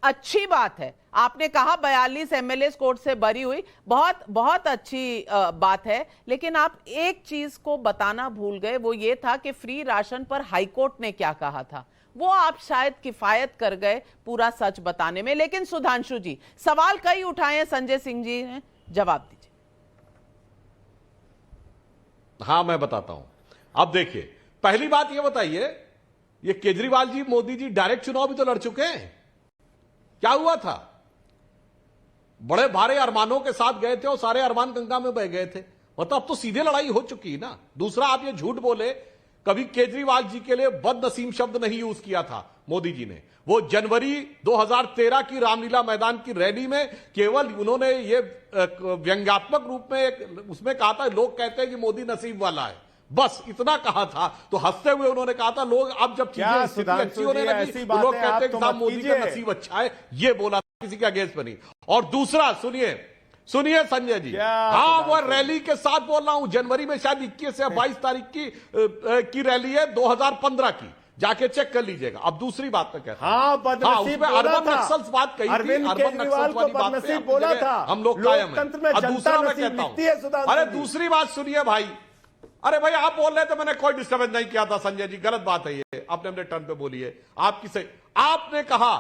अच्छी बात है, आपने कहा 42 एमएलए कोर्ट से बरी हुई, बहुत अच्छी बात है। लेकिन आप एक चीज को बताना भूल गए, वो ये था कि फ्री राशन पर हाईकोर्ट ने क्या कहा था, वो आप शायद किफायत कर गए पूरा सच बताने में। लेकिन सुधांशु जी सवाल कई उठाए हैं, संजय सिंह जी ने जवाब दीजिए। हाँ, मैं बताता हूं। अब देखिए, पहली बात ये बताइए, ये केजरीवाल जी, मोदी जी डायरेक्ट चुनाव भी तो लड़ चुके हैं। क्या हुआ था? बड़े भारे अरमानों के साथ गए थे और सारे अरमान गंगा में बह गए थे। मतलब अब तो सीधे लड़ाई हो चुकी है ना। दूसरा, आप ये झूठ बोले, कभी केजरीवाल जी के लिए बदनसीब शब्द नहीं यूज किया था मोदी जी ने। वो जनवरी 2013 की रामलीला मैदान की रैली में केवल उन्होंने ये व्यंग्यात्मक रूप में उसमें कहा था, लोग कहते हैं कि मोदी नसीब वाला है, बस इतना कहा था। तो हंसते हुए उन्होंने कहा था, लोग अब जब चीजें स्थिति अच्छी होने लगी तो लोग कहते हैं कि साहब मोदी का नसीब अच्छा है, ये बोला किसी के अगेंस्ट में नहीं। और दूसरा, सुनिए संजय जी, हाँ, वो रैली के साथ बोल रहा हूं, जनवरी में शायद 21 या 22 तारीख की रैली है 2015 की, जाके चेक कर लीजिएगा। अब दूसरी बात मैं कहता हूं, बदनसीब अर्बन नक्सल्स बात कही थी, अर्बन नक्सल्स वाली बात पे बोला था, हम लोग कायम है। अब दूसरा मैं कहता हूं, अरे दूसरी बात सुनिए भाई, अरे भाई आप बोल रहे थे, मैंने कोई डिस्टर्बेंस नहीं किया था संजय जी, गलत बात है ये, आपने अपने टर्न पे बोली है आपकी सही। आपने कहा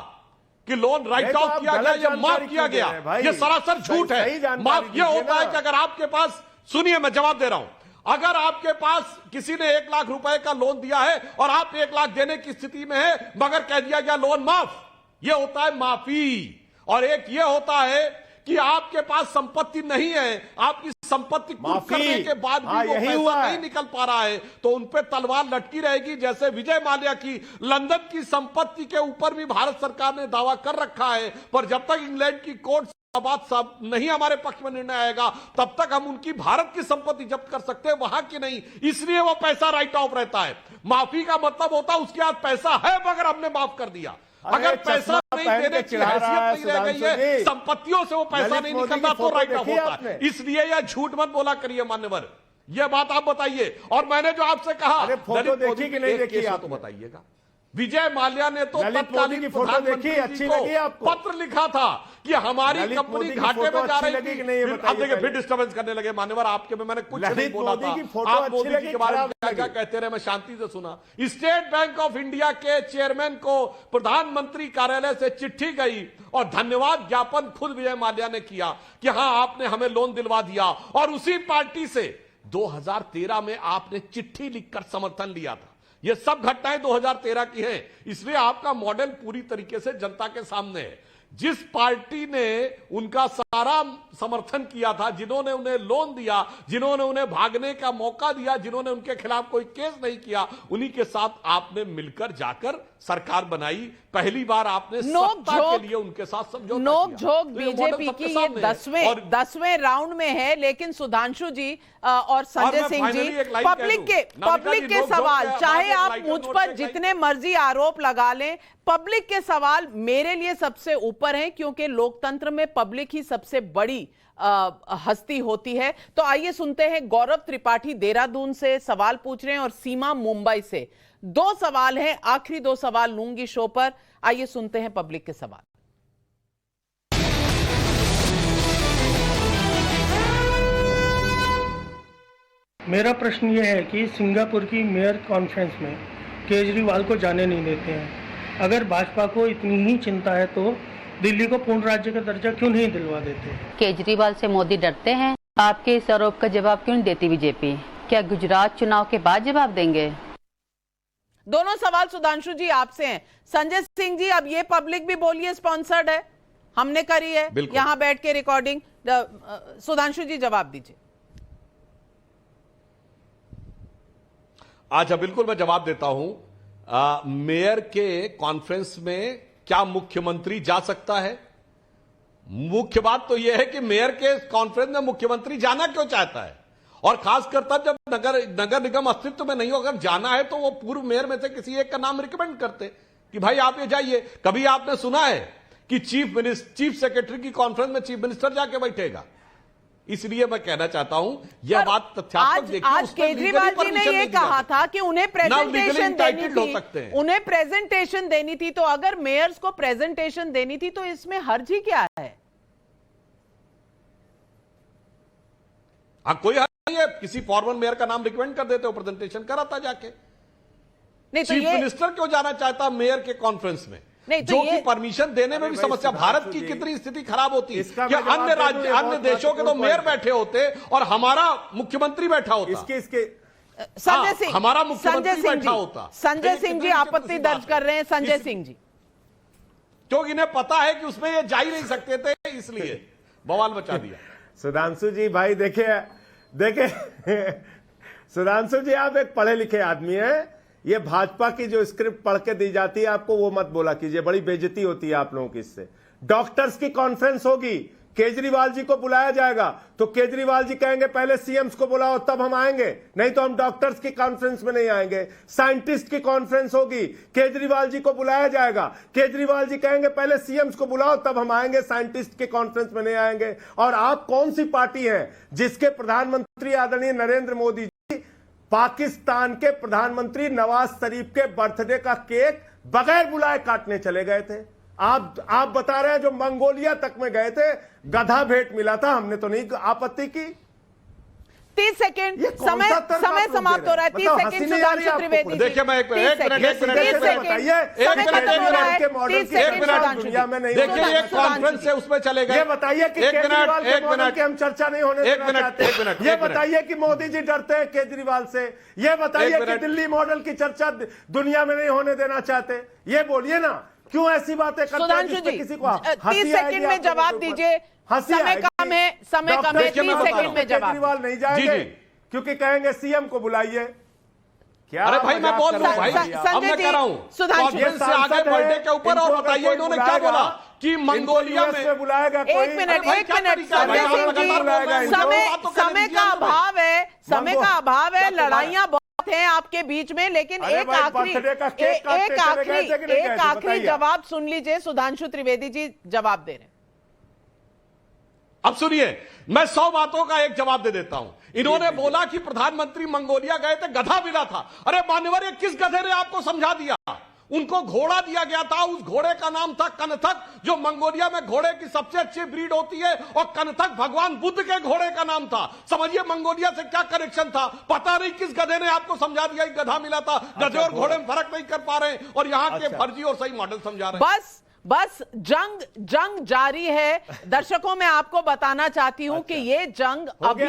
कि लोन राइट ऑफ किया गया या माफ किया गया, ये सरासर झूठ है। माफ ये होता है कि अगर आपके पास, सुनिए मैं जवाब दे रहा हूं, अगर आपके पास किसी ने 1 लाख रुपए का लोन दिया है और आप 1 लाख देने की स्थिति में है, मगर कह दिया गया लोन माफ, ये होता है माफी। और एक ये होता है कि आपके पास संपत्ति नहीं है, आपकी संपत्ति कुर्क माफी। करने के बाद भी वो यही पैसा हुआ है। नहीं निकल पा रहा है, तो उन पे तलवार लटकी रहेगी। जैसे विजय माल्या की लंदन की संपत्ति के ऊपर भी भारत सरकार ने दावा कर रखा है, पर जब तक इंग्लैंड की कोर्ट बात सब नहीं हमारे पक्ष में निर्णय आएगा, तब तक हम उनकी भारत की संपत्ति जब्त कर सकते हैं, वहां की नहीं। इसलिए वो पैसा राइट ऑफ रहता है। माफी का मतलब होता है उसके पास पैसा है मगर हमने माफ कर दिया। अगर पैसा नहीं देने की हैसियत नहीं रह गई है, संपत्तियों से वो पैसा नहीं निकलता तो राइट ऑफ होता है। इसलिए यह झूठ मत बोला करिए मान्यवर, यह बात आप बताइए। और मैंने जो आपसे कहा फोटो देखी कि नहीं देखी आप तो बताइएगा। विजय माल्या ने तो तत्कालीन की फोटो देखी, अच्छी लगी आपको? पत्र लिखा था कि हमारी कंपनी घाटे में जा रही थी। अब देखिए फिर डिस्टर्बेंस करने लगे मान्यवर आपके में, मैंने कुछ नहीं बोला था। आप मोदी जी के बारे में क्या क्या कहते रहे, मैं शांति से सुना। स्टेट बैंक ऑफ इंडिया के चेयरमैन को प्रधानमंत्री कार्यालय से चिट्ठी गई और धन्यवाद ज्ञापन खुद विजय माल्या ने किया कि हां आपने हमें लोन दिलवा दिया। और उसी पार्टी से 2013 में आपने चिट्ठी लिखकर समर्थन लिया था। ये सब घटनाएं 2013 की हैं, इसलिए आपका मॉडल पूरी तरीके से जनता के सामने है। जिस पार्टी ने उनका सारा समर्थन किया था, जिन्होंने उन्हें लोन दिया, जिन्होंने उन्हें भागने का मौका दिया, जिन्होंने उनके खिलाफ कोई केस नहीं किया, उन्हीं के साथ आपने मिलकर जाकर सरकार बनाई। पहली बार आपने सत्ता के लिए उनके साथ समझौता नोक किया। झोंक तो ये बीजेपी मॉडल की सबके ये सामने है। 10वें राउंड में है, लेकिन सुधांशु जी और संजय मैं सिंह जी finally एक लाइन कह पब्लिक दूं। के नोक सवाल, झोंक चाहे आप आप एक मुझ नोट पर से एक जितने मर्जी आरोप लगा लें, पब्लिक के सवाल मेरे लिए सबसे ऊपर हैं, क्योंकि लोकतंत्र में पब्लिक ही सबसे बड़ी हस्ती होती है। तो आइए सुनते हैं, गौरव त्रिपाठी देहरादून से सवाल पूछ रहे हैं और सीमा मुंबई से। 2 सवाल हैं, आखिरी 2 सवाल लूंगी शो पर। आइए सुनते हैं पब्लिक के सवाल। मेरा प्रश्न यह है कि सिंगापुर की मेयर कॉन्फ्रेंस में केजरीवाल को जाने नहीं देते हैं। अगर भाजपा को इतनी ही चिंता है तो दिल्ली को पूर्ण राज्य का दर्जा क्यों नहीं दिलवा देते? केजरीवाल से मोदी डरते हैं। आपके इस आरोप का जवाब क्यों नहीं देती बीजेपी? क्या गुजरात चुनाव के बाद जवाब देंगे? दोनों सवाल सुधांशु जी आपसे हैं। संजय सिंह जी, अब ये पब्लिक भी बोलिए स्पॉन्सर्ड है, हमने करी है यहां बैठ के रिकॉर्डिंग। सुधांशु जी जवाब दीजिए। अच्छा, बिल्कुल मैं जवाब देता हूं। मेयर के कॉन्फ्रेंस में क्या मुख्यमंत्री जा सकता है? मुख्य बात तो यह है कि मेयर के कॉन्फ्रेंस में मुख्यमंत्री जाना क्यों चाहता है, और खासकर तब जब नगर निगम अस्तित्व में नहीं हो। अगर जाना है तो वो पूर्व मेयर में से किसी एक का नाम रिकमेंड करते कि भाई आप ये जाइए। कभी आपने सुना है कि चीफ सेक्रेटरी की कॉन्फ्रेंस में चीफ मिनिस्टर जाके बैठेगा? इसलिए मैं कहना चाहता हूं यह बात तथ्यात्मक देखिए। आज केजरीवाल जी ने यह कहा था कि उन्हें प्रेजेंटेशन देनी थी, उन्हें प्रेजेंटेशन देनी थी। तो अगर मेयर्स को प्रेजेंटेशन देनी थी तो इसमें हर्ज ही क्या है? कोई हर्ज नहीं है, किसी फॉर्मर मेयर का नाम रिकमेंड कर देते हो, प्रेजेंटेशन कराता जाके। नहीं तो चीफ मिनिस्टर क्यों जाना चाहता मेयर के कॉन्फ्रेंस में? नहीं तो जो कि परमिशन देने में भी समस्या। भारत की कितनी स्थिति खराब होती है कि अन्य राज्य, अन्य देशों के तो मेयर बैठे होते और हमारा मुख्यमंत्री बैठा होता। संजय सिंह, हमारा मुख्यमंत्री बैठा होता। संजय सिंह जी आपत्ति दर्ज कर रहे हैं। संजय सिंह जी, क्योंकि इन्हें पता है कि उसमें ये जा ही नहीं सकते थे, इसलिए बवाल मचा दिया। सुधांशु जी भाई देखे सुधांशु जी, आप एक पढ़े लिखे आदमी हैं। ये भाजपा की जो स्क्रिप्ट पढ़ के दी जाती है आपको, वो मत बोला कीजिए, बड़ी बेइज्जती होती है आप लोगों की इससे। डॉक्टर्स की कॉन्फ्रेंस होगी, केजरीवाल जी को बुलाया जाएगा, तो केजरीवाल जी कहेंगे पहले सीएम्स को बुलाओ तब हम आएंगे, नहीं तो हम डॉक्टर्स की कॉन्फ्रेंस में नहीं आएंगे। साइंटिस्ट की कॉन्फ्रेंस होगी, केजरीवाल जी को बुलाया जाएगा, केजरीवाल जी कहेंगे पहले सीएम्स को बुलाओ तब हम आएंगे, साइंटिस्ट की कॉन्फ्रेंस में नहीं आएंगे। और आप कौन सी पार्टी है जिसके प्रधानमंत्री आदरणीय नरेंद्र मोदी पाकिस्तान के प्रधानमंत्री नवाज शरीफ के बर्थडे का केक बगैर बुलाए काटने चले गए थे? आप बता रहे हैं जो मंगोलिया तक में गए थे, गधा भेंट मिला था, हमने तो नहीं आपत्ति की। 30 सेकंड समय समाप्त हो रहा है। 30 सेकंड सुधांशु त्रिवेदी। देखिए मैं एक मिनट देखिए, ये कॉन्फ्रेंस है उसमें चले गए। ये बताइए कि केजरीवाल के मॉडल की हम चर्चा नहीं होने देना चाहते। ये बताइए कि मोदी जी डरते हैं केजरीवाल से। ये बताइए कि दिल्ली मॉडल की चर्चा दुनिया में नहीं होने देना चाहते। ये बोलिए ना। क्यों ऐसी बातें करते हैं सुधांशु जिसपे जी, किसी को 30 सेकंड में जवाब दीजिए। समय कम है, समय कम है, 30 सेकंड में जवाब। केजरीवाल नहीं जाएंगे क्योंकि कहेंगे सीएम को बुलाइए। क्या अरे भाई मैं बोल रहा हूं भाई, अब मैं कह रहा हूं ऑडियंस से आगे बढ़ने के ऊपर और बताइए इन्होंने क्या बोला कि मंगोलिया में बुलाएगा। एक मिनट संजय सिंह जी, समय का अभाव है, समय का अभाव है, लड़ाइयां बहुत हैं आपके बीच में, लेकिन एक आखिरी जवाब सुन लीजिए। सुधांशु त्रिवेदी जी जवाब दे रहे हैं। अब सुनिए, मैं 100 बातों का एक जवाब दे देता हूं। इन्होंने बोला कि प्रधानमंत्री मंगोलिया गए थे, गधा मिला था। अरे मान्यवर, ये किस गधे ने आपको समझा दिया? उनको घोड़ा दिया गया था, उस घोड़े का नाम था कनथक, जो मंगोलिया में घोड़े की सबसे अच्छी ब्रीड होती है, और कनथक भगवान बुद्ध के घोड़े का नाम था। समझिए मंगोलिया से क्या कनेक्शन था। पता नहीं किस गधे ने आपको समझा दिया कि गधा मिला था। गधे और घोड़े में फर्क नहीं कर पा रहे और यहाँ के फर्जी और सही मॉडल समझा रहे हैं। बस जंग जारी है। दर्शकों में आपको बताना चाहती हूं कि ये जंग अभी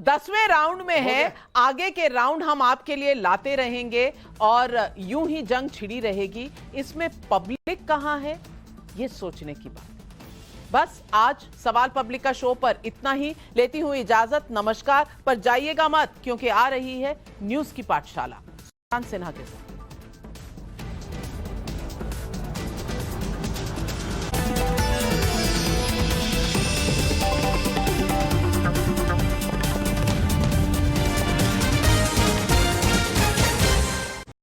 10वें राउंड में है। आगे के राउंड हम आपके लिए लाते रहेंगे और यूं ही जंग छिड़ी रहेगी। इसमें पब्लिक कहां है, ये सोचने की बात। बस आज सवाल पब्लिक का शो पर इतना ही। लेती हूं इजाजत, नमस्कार। पर जाइएगा मत, क्योंकि आ रही है न्यूज की पाठशाला सिन्हा के साथ।